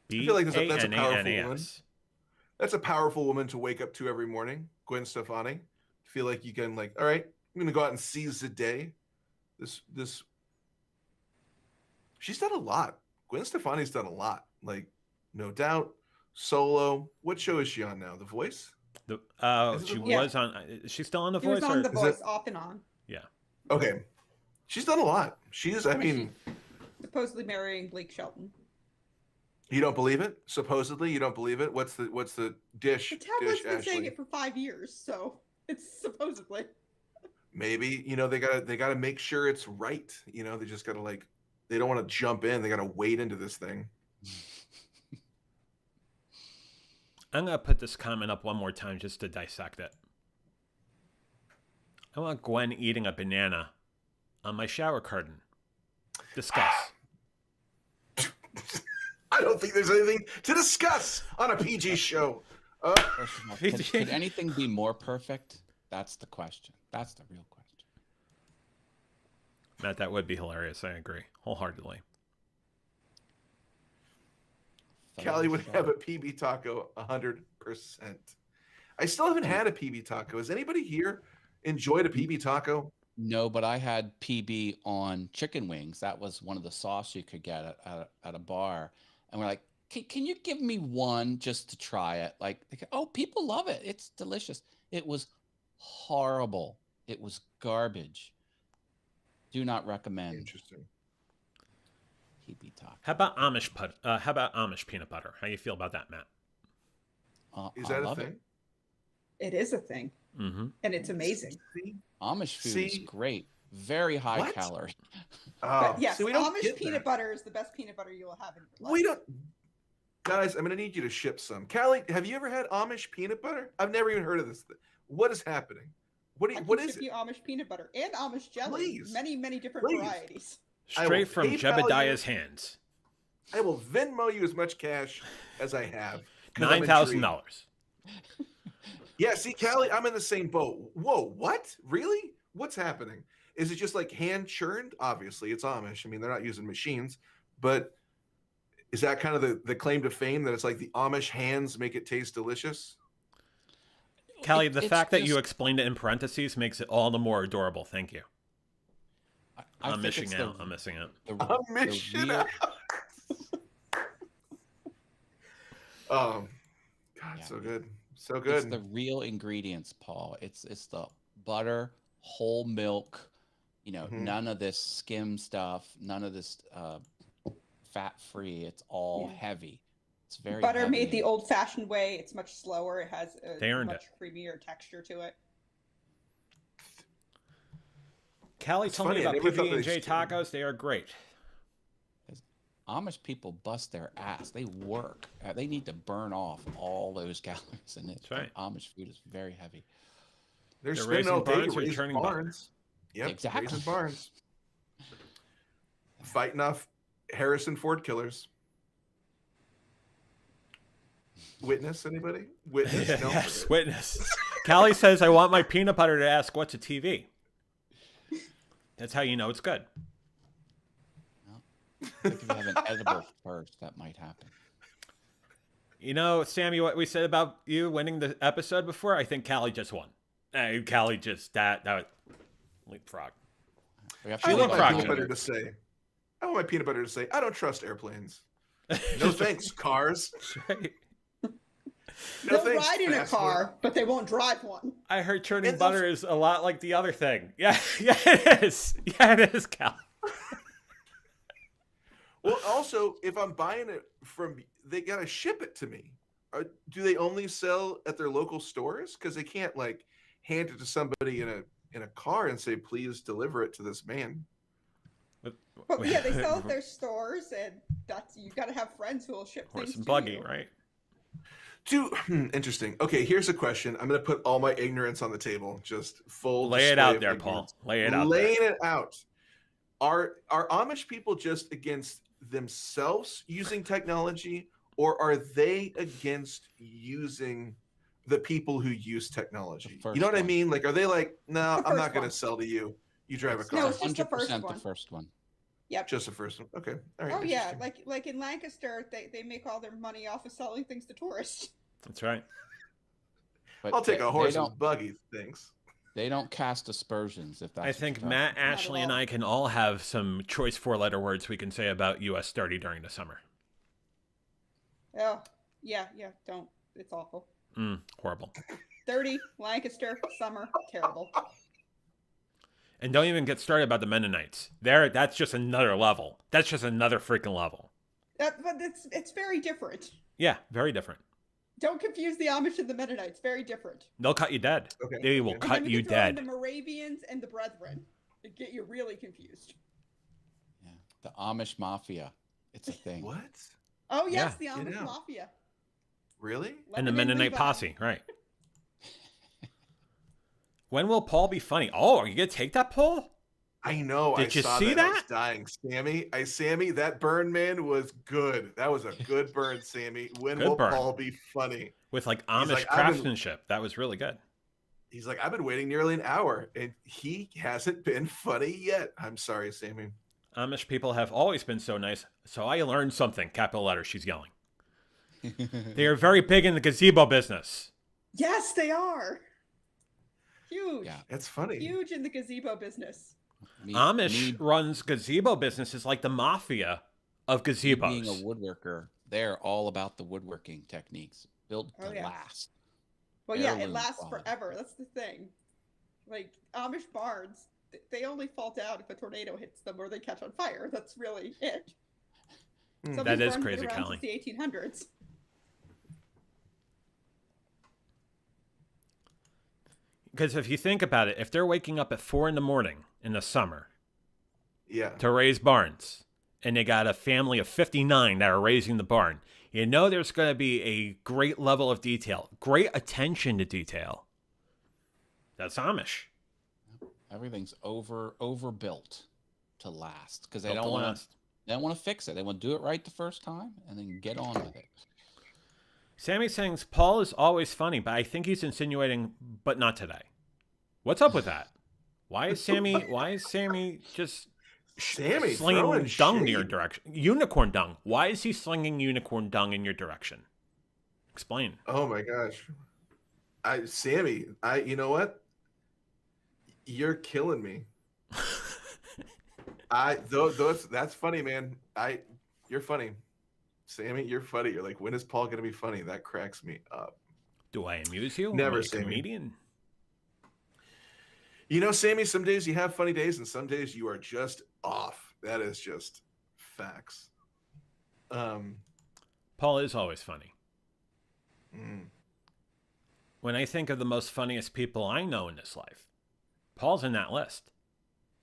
I feel like that's a powerful woman. That's a powerful woman to wake up to every morning, Gwen Stefani. Feel like you can all right, I'm gonna go out and seize the day. This she's done a lot. Gwen Stefani's done a lot. No Doubt, Solo. What show is she on now? The Voice?
Was on. Is she still on The Voice?
She was on The Voice off and on.
Yeah.
Okay. She's done a lot. Supposedly
marrying Blake Shelton.
You don't believe it? Supposedly, you don't believe it. What's the dish?
The tablet's
Dish,
been saying
Ashley.
it for 5 years, so it's supposedly.
Maybe they gotta make sure it's right. They just gotta they don't want to jump in. They gotta wade into this thing.
I'm going to put this comment up one more time just to dissect it. I want Gwen eating a banana on my shower curtain. Discuss.
I don't think there's anything to discuss on a PG show.
First of all, could anything be more perfect? That's the question. That's the real question.
Matt, that would be hilarious. I agree wholeheartedly.
Callie would have a PB taco 100%. I still haven't had a PB taco. Has anybody here enjoyed a PB taco?
No, but I had PB on chicken wings. That was one of the sauce you could get at a bar. And we're like, can you give me one just to try it? Like, oh, people love it. It's delicious. It was horrible. It was garbage. Do not recommend
Interesting.
PB taco.
How about Amish peanut butter? How you feel about that, Matt?
Is
I
that a
love
thing?
It is a thing,
Mm-hmm.
and it's amazing.
See?
Amish food is great. Very high
What?
calorie.
But yes,
see, we don't
Amish
get
peanut
that.
butter is the best peanut butter you will have in your life.
We don't. Guys, I'm gonna need you to ship some. Callie, have you ever had Amish peanut butter? I've never even heard of this thing. What is happening? What
I can
is
ship
it?
you Amish peanut butter and Amish jelly.
Please.
Many different
Please.
varieties.
I will
Straight from
PayPal you.
Jebediah's hands.
I will Venmo you as much cash as I have. 'cause I'm
$9,000.
intrigued. Yeah, see, Callie, I'm in the same boat. Whoa, what? Really? What's happening? Is it just like hand churned? Obviously, it's Amish. I mean, they're not using machines, but is that kind of the claim to fame that it's like the Amish hands make it taste delicious?
Callie, the
It's
fact that you
just-
explained it in parentheses makes it all the more adorable. Thank you.
I
I'm
think
missing
it's
out. I'm missing out.
the
I'm missing
real-
out. God,
Yeah.
so good, so
It's
good.
the real ingredients, Paul. It's the butter, whole milk,
Mhm.
none of this skim stuff, none of this fat free. It's all
Yeah.
heavy. It's very
Butter
heavy.
made the old-fashioned way. It's much slower. It has a
They earned
much creamier texture to it.
Callie
It's
told me
funny, I
about
never thought
PB&J
they-
tacos. They are great.
Amish people bust their ass. They work. They need to burn off all those calories in it.
That's right.
Amish food is very heavy.
They're
They're
spending
raising
all day
barns or
raising
churning butter?
barns. Yep,
Exactly.
raising barns. Fighting off Harrison Ford killers. Witness, anybody? Witness? No.
Yes, witness. Callie says, I want my peanut butter to ask what's a TV. That's how you know it's good.
I think if you have an edible first, that might happen.
You know, Sammy, what we said about you winning the episode before? I think Callie just won. Callie just, that leapfrog.
We have
I
to
want
leave
my
it
peanut
on
butter
there.
to say. I want my peanut butter to say. I don't trust airplanes. No thanks, cars.
Right.
No
They'll
thanks,
ride in a
fast food.
car, but they won't drive one.
I heard churning
It's
butter is a lot like the other thing. Yeah, yeah, it is. Yeah, it is, Callie.
Well, also, if I'm buying it from, they gotta ship it to me. Do they only sell at their local stores? Because they can't hand it to somebody in a car and say, "Please deliver it to this man."
But yeah, they sell at their stores, and that's you got to have friends who will ship
Horse
things
and
to
buggy,
you.
right?
Interesting. Okay, here's a question. I'm gonna put all my ignorance on the table. Just full.
Lay it
display
out
of
there,
ignorance.
Paul. Lay it out there.
Laying it out. Are Amish people just against themselves using technology, or are they against using the people who use technology?
The
You know what I
first one.
mean? Like, are they like, no,
The
I'm
first
not going
one.
to sell to you. You drive a car.
No, it's just the first
100% the
one.
first one.
Yep.
Just the first one. Okay. All right.
Oh yeah,
interesting.
like in Lancaster, they make all their money off of selling things to tourists.
That's right.
But
I'll take
they
a horse
don't,
and buggy. Thanks.
they don't cast aspersions if that's
I
what
think
you're
Matt,
talking
at
Ashley, and
all.
I can all have some choice four-letter words we can say about US 30 during the summer.
Oh yeah, don't. It's awful.
Horrible.
30 Lancaster summer, terrible.
And don't even get started about the Mennonites. That's just another level. That's just another freaking level.
But it's very different.
Yeah, very different.
Don't confuse the Amish and the Mennonites. Very different.
They'll cut you dead.
Okay.
They will
okay.
And then
cut
we
you
can throw in
dead.
the Moravians and the Brethren. It get you really confused.
Yeah. The Amish Mafia. It's a thing.
What?
Oh yes,
Yeah.
the Amish
Get out.
Mafia.
Really?
And the
Lemon
Mennonite
Levi.
posse, right. When will Paul be funny? Oh, are you going to take that poll?
I know.
Did
I
you
saw
see
that? I was
that?
dying. Sammy, that burn, man, was good. That was a good burn, Sammy. When
Good
will
burn.
Paul be funny?
With like
He's
Amish
like, I've been-
craftsmanship. That was really good.
He's like, I've been waiting nearly an hour, and he hasn't been funny yet. I'm sorry, Sammy.
Amish people have always been so nice. So I learned something. Capital letters, she's yelling. They are very big in the gazebo business.
Yes, they are. Huge.
Yeah.
That's funny.
Huge in the gazebo business.
Amish runs gazebo businesses like the mafia of
Being
gazebos.
a woodworker, they're all about the woodworking techniques built to
Oh, yeah.
last.
Well, yeah, it
Heirloom
lasts
quality.
forever. That's the thing. Like Amish barns, they only fall down if a tornado hits them or they catch on fire. That's really it.
Hmm.
Some of
That
these
is
barns have
crazy,
been around
Callie.
since the 1800s.
Because if you think about it, if they're waking up at 4 a.m. in the summer
Yeah.
to raise barns, and they got a family of 59 that are raising the barn, you know there's going to be a great level of detail, great attention to detail. That's Amish.
Everything's overbuilt to last because they
Built to
don't want
last.
to. They don't want to fix it. They want to do it right the first time and then get on with it.
Sammy sings, Paul is always funny, but I think he's insinuating, but not today. What's up with that? Why is Sammy just
Sammy
slinging
throwing
dung in
shade.
your direction? Unicorn dung. Why is he slinging unicorn dung in your direction? Explain.
Oh my gosh. Sammy, you know what? You're killing me. That's funny, man. You're funny. Sammy, you're funny. You're like, when is Paul gonna be funny? That cracks me up.
Do I amuse you?
Never,
Am I a
Sammy.
comedian?
You know, Sammy, some days you have funny days and some days you are just off. That is just facts.
Paul is always funny.
Mm.
When I think of the most funniest people I know in this life, Paul's in that list.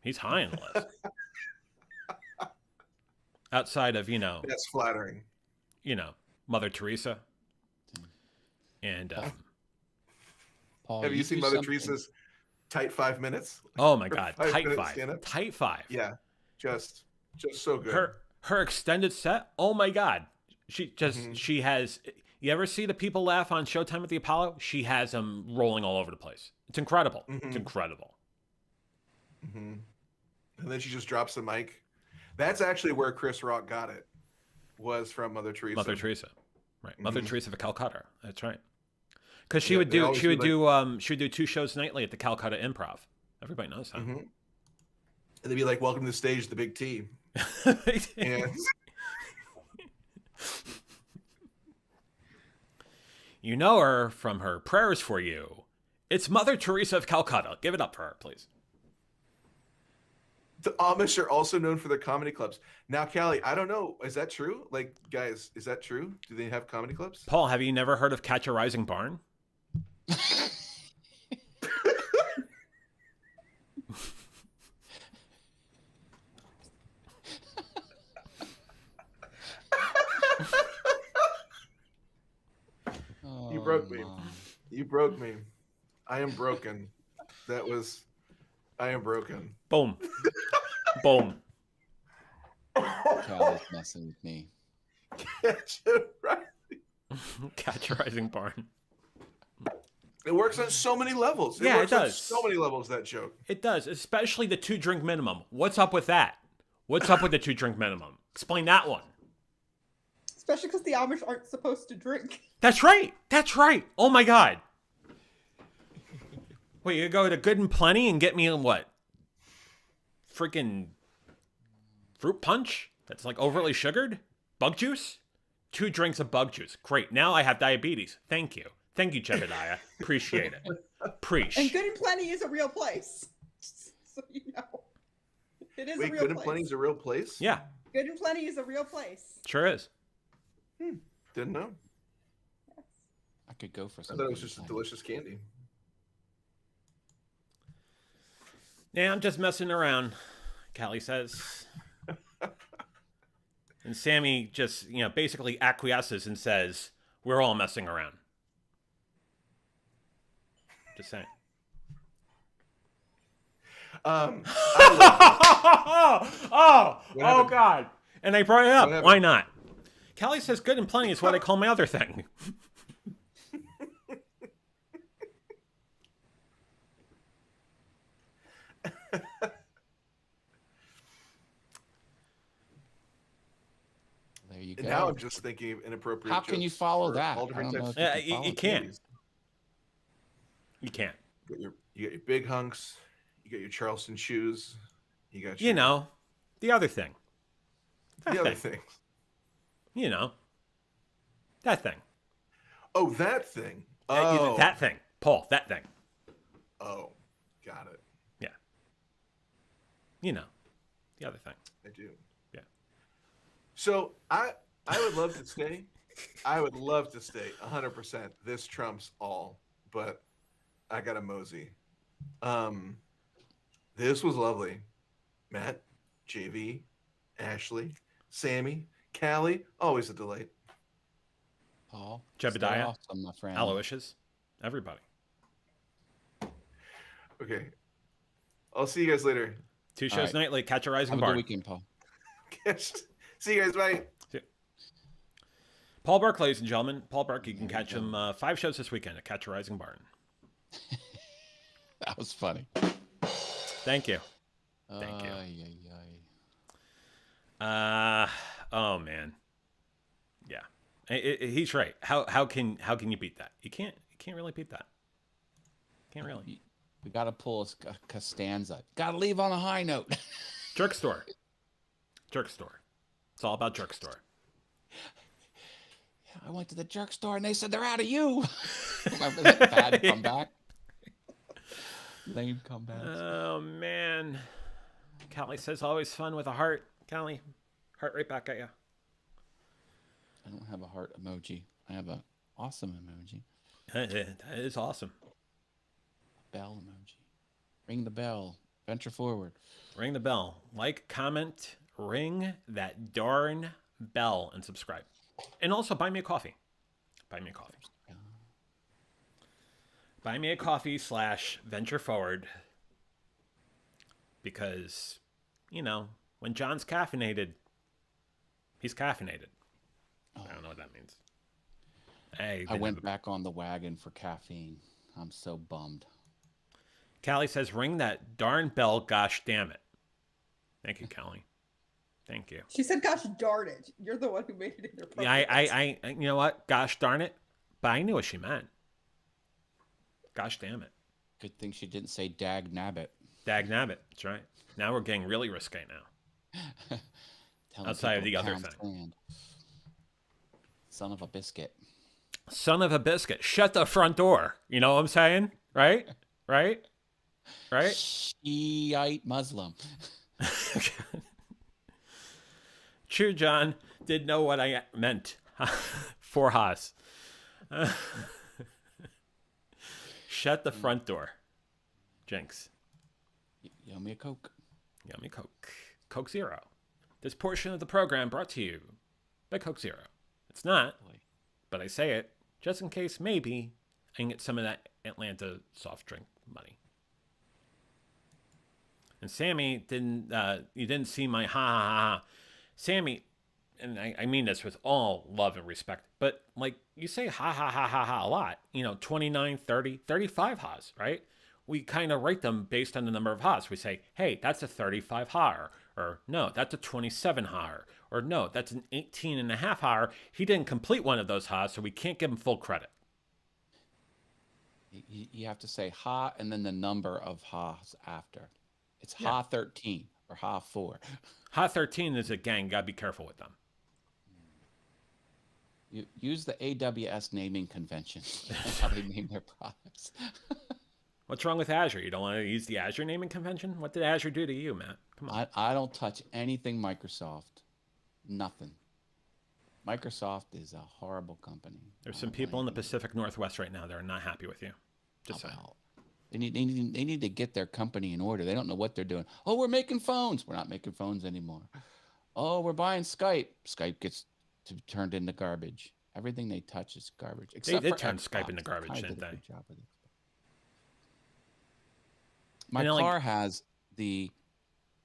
He's high on the list. Outside of,
That's flattering.
Mother Teresa. And,
Paul,
Have you seen
do
Mother
something-
Teresa's tight 5 minutes?
oh my
Her
God,
5-minute
tight 5.
stand-up?
Tight 5.
Yeah, just so good.
Her extended set, oh my God.
Mhm.
She has, you ever see the people laugh on Showtime at the Apollo? She has them rolling all over the place. It's incredible. It's
Mhm.
incredible.
hmm And then she just drops the mic. That's actually where Chris Rock got it. Was from Mother Teresa.
Mother Teresa. Right. Mother
Mhm.
Teresa of Calcutta. That's right. Because she
Yeah,
would
they
do
always
she would
do,
do 2 shows nightly at the Calcutta Improv. Everybody knows that.
hmm And they'd be like, "Welcome to the stage, the Big T." And
You know her from her prayers for you. It's Mother Teresa of Calcutta. Give it up for her, please.
the Amish are also known for their comedy clubs. Now, Callie, I don't know. Is that true? Like, guys, is that true? Do they have comedy clubs?
Paul, have you never heard of Catch a Rising Barn?
You broke me.
Mom.
You broke me. I am broken. I am broken.
Boom. Boom.
Callie's messing with me.
Right.
Catch a Rising Barn.
It works on so many levels.
Yeah, it
works on
does.
so many levels, that joke.
It does, especially the 2-drink minimum. What's up with that? What's up with the 2-drink minimum? Explain that one.
Especially because the Amish aren't supposed to drink.
That's right. That's right. Oh my God. Wait, you go to Good and Plenty and get me a what? Freaking fruit punch? That's like overly sugared? Bug juice? 2 drinks of bug juice. Great. Now I have diabetes. Thank you. Thank you, Jebediah. Appreciate it. Preach.
And Good and Plenty is a real place. So you know. It is a
Wait,
real
Good and
place.
Plenty is a real place?
Yeah,
Good and Plenty is a real place.
sure is.
Didn't know.
Yes.
I could go for
I
some.
thought it was
Good
just a
and
delicious candy.
Yeah, I'm just messing around, Callie says. And Sammy just, basically acquiesces and says, we're all messing around. Just saying.
I
oh,
What happened?
God. And I brought it up.
What happened?
Why not? Callie says Good and Plenty is what I call my other thing.
There you
and
go.
now I'm just thinking of inappropriate.
How can you
jokes
follow
for
that?
all
I
different
don't know
types
if
of
you can
you
follow
can't.
candies.
You can't.
You got your big hunks. You got your Charleston shoes. You got your,
You know, the other thing. That
the other
thing.
things.
You know, that thing.
Oh, that thing.
Yeah,
Oh,
that thing. Paul, that thing.
Oh, got it.
Yeah. You know, the other thing.
I do.
Yeah.
So I would love to stay. I would love to stay 100%. This trumps all, but I got a mosey. This was lovely. Matt, JV, Ashley, Sammy, Callie, always a delight.
Paul.
Jebediah,
stay awesome, my friend.
Aloysius, everybody.
Okay. I'll see you guys later.
2
All
shows
right.
nightly. Catch a Rising
Have a good
Barn.
weekend, Paul.
See you guys. Bye.
Paul Burke, ladies and gentlemen. Paul Burke, you can catch him 5 shows this weekend at Catch a Rising Barn.
That was funny.
Thank you. Thank you. Oh man, yeah, he's right. How can you beat that? You can't really beat that. Can't really.
We got to pull a Costanza. Got to leave on a high note.
Jerk store. It's all about jerk store.
I went to the jerk store and they said they're out of you. Remember that bad comeback? Lame comeback.
Oh man, Callie says always fun with a heart. Callie, heart right back at you.
I don't have a heart emoji. I have a awesome emoji.
That is awesome.
Bell emoji. Ring the bell. Venture forward.
Ring the bell. Like, comment, ring that darn bell, and subscribe. And also buy me a coffee. Buy me a coffee. Buy me a coffee / venture forward. Because, when John's caffeinated, he's caffeinated. I don't know what that means. Hey,
I went back on the wagon for caffeine. I'm so bummed.
Callie says, ring that darn bell, gosh damn it. Thank you, Callie. Thank you.
She said, "Gosh darn it!" You're the one who made it inappropriate.
Yeah, I you know what? Gosh darn it. But I knew what she meant. Gosh damn it.
Good thing she didn't say dag nabbit.
Dag nabbit. That's right. Now we're getting really risque now.
Telling
Outside of
people
the other
Pound
thing.
Sand. Son of a biscuit.
Son of a biscuit. Shut the front door. You know what I'm saying? Right? Right? Right?
Shiite Muslim.
True John did know what I meant. For Haas. Shut the front door. Jinx.
Yummy a Coke.
Yummy Coke. Coke Zero. This portion of the program brought to you by Coke Zero. It's not,
Boy.
but I say it just in case maybe I can get some of that Atlanta soft drink money. And Sammy you didn't see my ha ha ha ha. Sammy, and I mean this with all love and respect, but like you say ha ha ha ha ha a lot, 29, 30, 35 ha's, right? We kind of rate them based on the number of ha's. We say, hey, that's a 35 ha, or no, that's a 27 ha, or no, that's an 18 and a half ha. He didn't complete one of those ha's, so we can't give him full credit.
You have to say ha and then the number of ha's after. It's
Yeah.
ha 13 or ha 4.
Ha 13 is a gang. Gotta be careful with them.
You use the AWS naming convention. How they name their products.
What's wrong with Azure? You don't want to use the Azure naming convention? What did Azure do to you, Matt? Come on.
I don't touch anything Microsoft. Nothing. Microsoft is a horrible company.
There's some people in the Pacific Northwest right now that are not happy with you. Just saying.
Well, they need to get their company in order. They don't know what they're doing. Oh, we're making phones. We're not making phones anymore. Oh, we're buying Skype. Skype gets turned into garbage. Everything they touch is garbage.
They did
for
turn
Xbox.
Skype into garbage,
Kinda
didn't
did a
they?
good job with it. My
And then,
car has the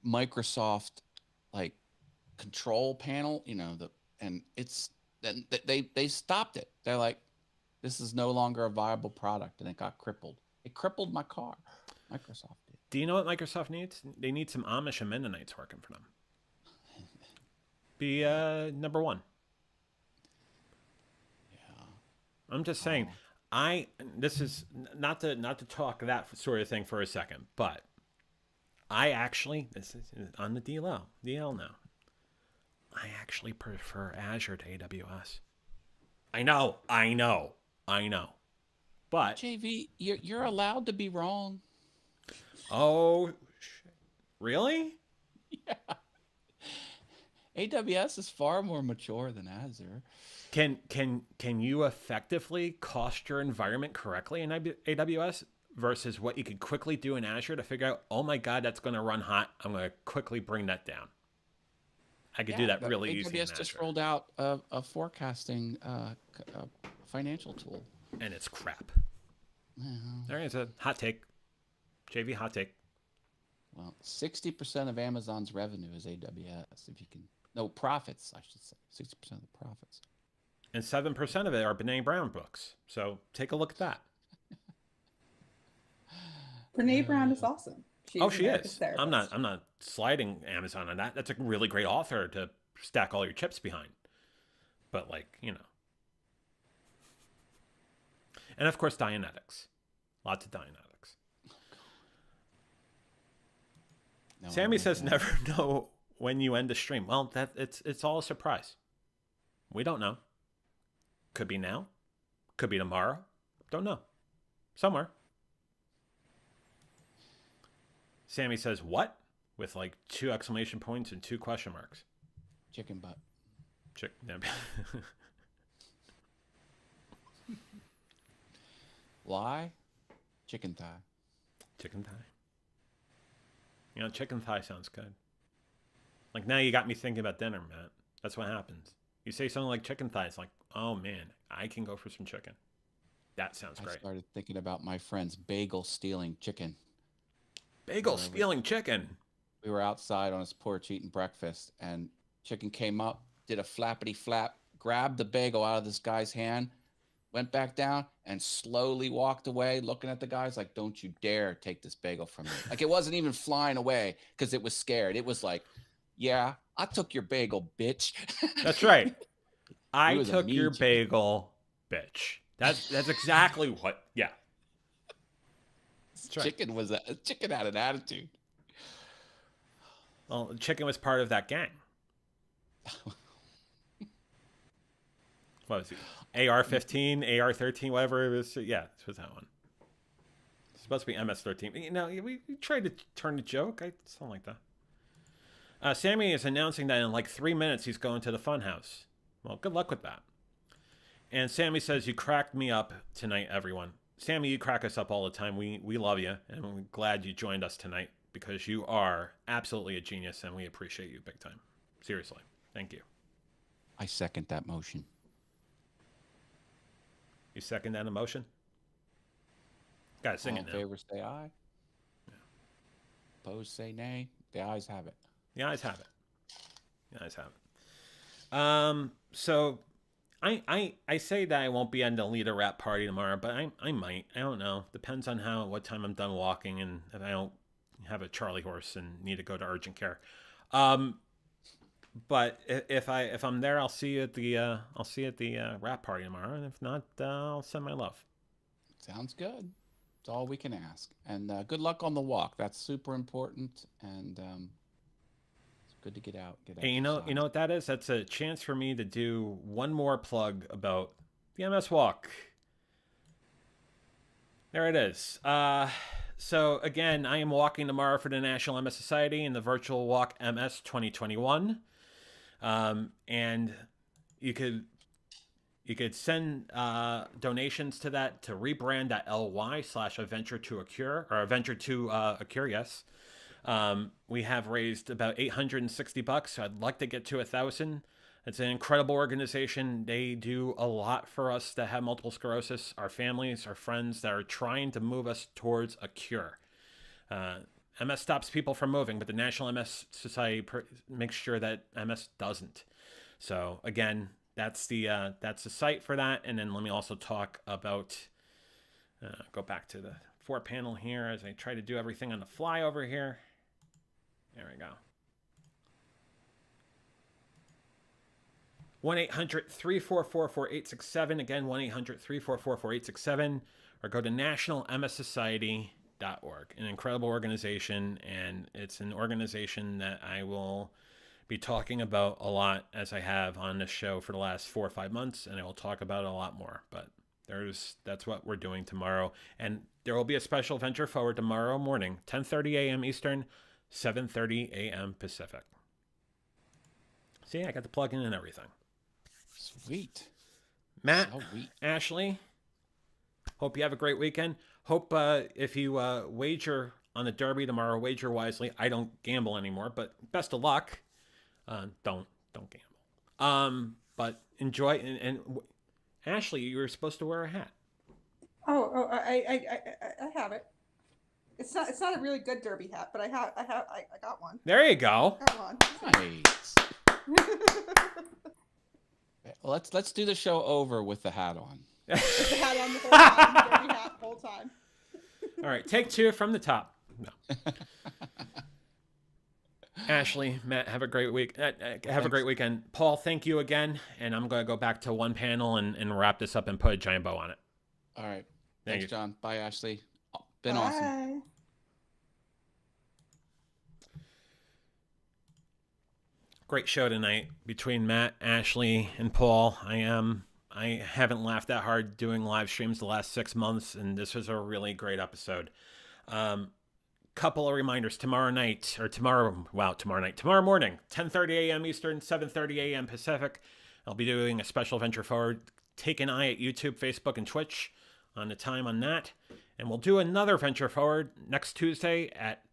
Microsoft like control panel, and it's they stopped it. They're like, this is no longer a viable product, and it got crippled. It crippled my car. Microsoft did.
Do you know what Microsoft needs? They need some Amish and Mennonites working for them. Be number one.
Yeah.
I'm just saying. This is not to talk that sort of thing for a second, but I actually, this is on the DL now. I actually prefer Azure to AWS. I know. But
JV, you're allowed to be wrong.
oh, really?
Yeah. AWS is far more mature than Azure.
Can you effectively cost your environment correctly in AWS versus what you could quickly do in Azure to figure out, oh my God, that's going to run hot. I'm going to quickly bring that down. I could do that really easy in
AWS just
Azure.
rolled out a forecasting financial tool.
And it's crap.
Well,
There is a hot take. JV hot take.
60% of Amazon's revenue is AWS. If you can, no profits, I should say. 60% of the profits.
And 7% of it are Brene Brown books. So take a look at that.
Brene Brown is awesome. She's
Oh, she
America's
is.
therapist.
I'm not sliding Amazon on that. That's a really great author to stack all your chips behind. But and of course Dianetics. Lots of Dianetics.
No,
Sammy
I
says
like
never know when you end the stream. Well, it's all a surprise. We don't know. Could be now. Could be tomorrow. Don't know. Somewhere. Sammy says what? With like 2 exclamation points and 2 question marks.
chicken butt. Why? Chicken thigh.
Chicken thigh. Chicken thigh sounds good. Like now you got me thinking about dinner, Matt. That's what happens. You say something like chicken thigh, it's like, oh man, I can go for some chicken. That sounds
I
great.
started thinking about my friend's bagel stealing chicken.
Bagel stealing chicken.
We were outside on his porch eating breakfast, and chicken came up, did a flappity flap, grabbed the bagel out of this guy's hand, went back down, and slowly walked away, looking at the guys like, don't you dare take this bagel from me. Like it wasn't even flying away because it was scared. It was like, yeah, I took your bagel, bitch.
That's right. I
was a
took
mean
your
chicken.
bagel, bitch. That's exactly what. Yeah. That's right.
Chicken had an attitude.
Well, chicken was part of that gang. What was it? AR-15, AR-13, whatever it was. Yeah, this was that one. It's supposed to be MS-13. We tried to turn the joke. Something like that. Sammy is announcing that in like 3 minutes he's going to the Funhouse. Well, good luck with that. And Sammy says, you cracked me up tonight, everyone. Sammy, you crack us up all the time. We love you, and we're glad you joined us tonight because you are absolutely a genius, and we appreciate you big time. Seriously. Thank you.
I second that motion.
You second that emotion? Gotta sing
All
it
in
now.
favor, say aye.
Yeah.
Opposed, say nay. The ayes have it.
The eyes have it. The eyes have it. So I say that I won't be on the leader rap party tomorrow, but I might. I don't know. Depends on what time I'm done walking and if I don't have a Charlie horse and need to go to urgent care. But if I'm there, I'll see you at the rap party tomorrow, and if not, I'll send my love.
Sounds good. It's all we can ask. And good luck on the walk. That's super important. And it's good to get out.
Hey, you know what that is? That's a chance for me to do one more plug about the MS Walk. There it is. So again, I am walking tomorrow for the National MS Society in the virtual walk MS 2021. And you could send donations to that to rebrand.ly/adventure to a cure, or adventure to a cure. Yes. We have raised about $860. So I'd like to get to 1,000. It's an incredible organization. They do a lot for us that have multiple sclerosis, our families, our friends that are trying to move us towards a cure. MS stops people from moving, but the National MS Society makes sure that MS doesn't. So again, that's the site for that. And then let me also talk about, go back to the 4-panel here as I try to do everything on the fly over here. There we go. 1-800-344-4867. Again, 1-800-344-4867. Or go to nationalmssociety.org. An incredible organization, and it's an organization that I will be talking about a lot, as I have on this show for the last 4 or 5 months, and I will talk about it a lot more. But that's what we're doing tomorrow. And there will be a special Venture Forward tomorrow morning, 10:30 a.m. Eastern, 7:30 a.m. Pacific. See, I got the plug-in and everything.
Sweet.
Matt,
Sweet.
Ashley, hope you have a great weekend. Hope if you wager on the Derby tomorrow, wager wisely. I don't gamble anymore, but best of luck. Don't gamble. But enjoy. And Ashley, you were supposed to wear a hat.
I have it. It's not a really good derby hat, but I got one.
There you go.
Got one.
Nice. Well, let's do the show over with the hat on.
With the hat on the whole time. Derby hat the whole time.
All right, take 2 from the top. No. Ashley, Matt, have a great week. Have a great weekend. Paul, thank you again. And I'm going to go back to 1 panel and wrap this up and put a giant bow on it.
All right.
Thank
Thanks,
you.
John. Bye, Ashley. Been
Bye.
awesome.
Great show tonight between Matt, Ashley, and Paul. I haven't laughed that hard doing live streams the last 6 months, and this was a really great episode. Couple of reminders: tomorrow morning, 10:30 a.m. Eastern, 7:30 a.m. Pacific. I'll be doing a special Venture Forward. Take an eye at YouTube, Facebook, and Twitch on the time on that, and we'll do another Venture Forward next Tuesday at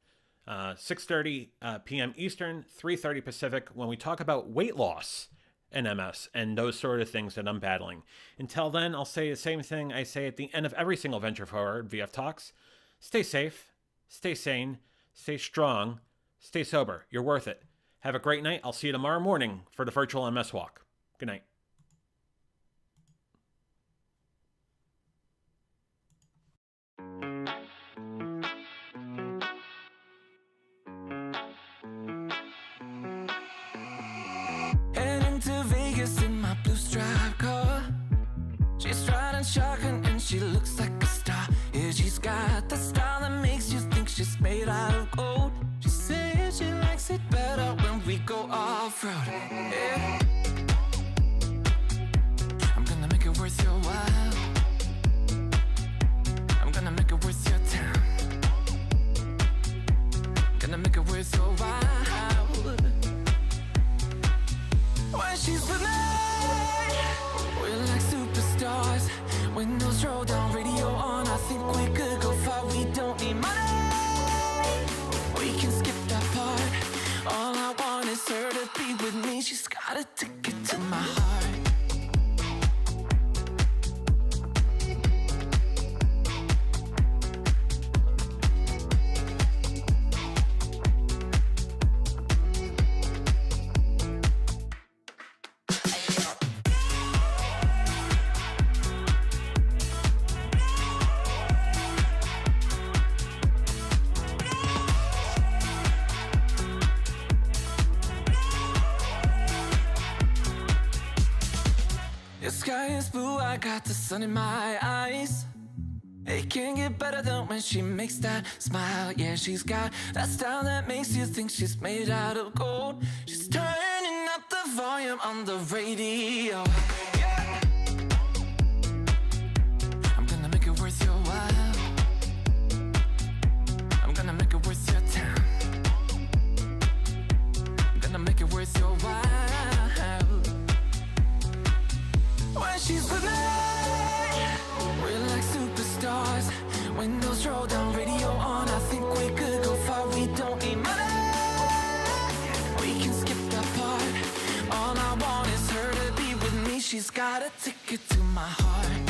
6:30 p.m. Eastern, 3:30 Pacific, when we talk about weight loss and MS and those sort of things that I'm battling. Until then, I'll say the same thing I say at the end of every single Venture Forward VF Talks. Stay safe, stay sane, stay strong, stay sober. You're worth it. Have a great night. I'll see you tomorrow morning for the virtual MS walk. Good night.
Shocking, and she looks like a star. Yeah, she's got the style that makes you think she's made out of gold. She says she likes it better when we go off-road. Yeah. I'm gonna make it worth your while. I'm gonna make it worth your time. Gonna make it worth your while. When she's with me, we're like superstars. Windows roll down, radio on. I think we could go far. We don't need money. We can skip that part. All I want is her to be with me. She's got a ticket to my heart. Sky is blue, I got the sun in my eyes. It can't get better than when she makes that smile. Yeah, she's got that style that makes you think she's made out of gold. She's turning up the volume on the radio. Yeah. I'm gonna make it worth your while. she's got a ticket to my heart.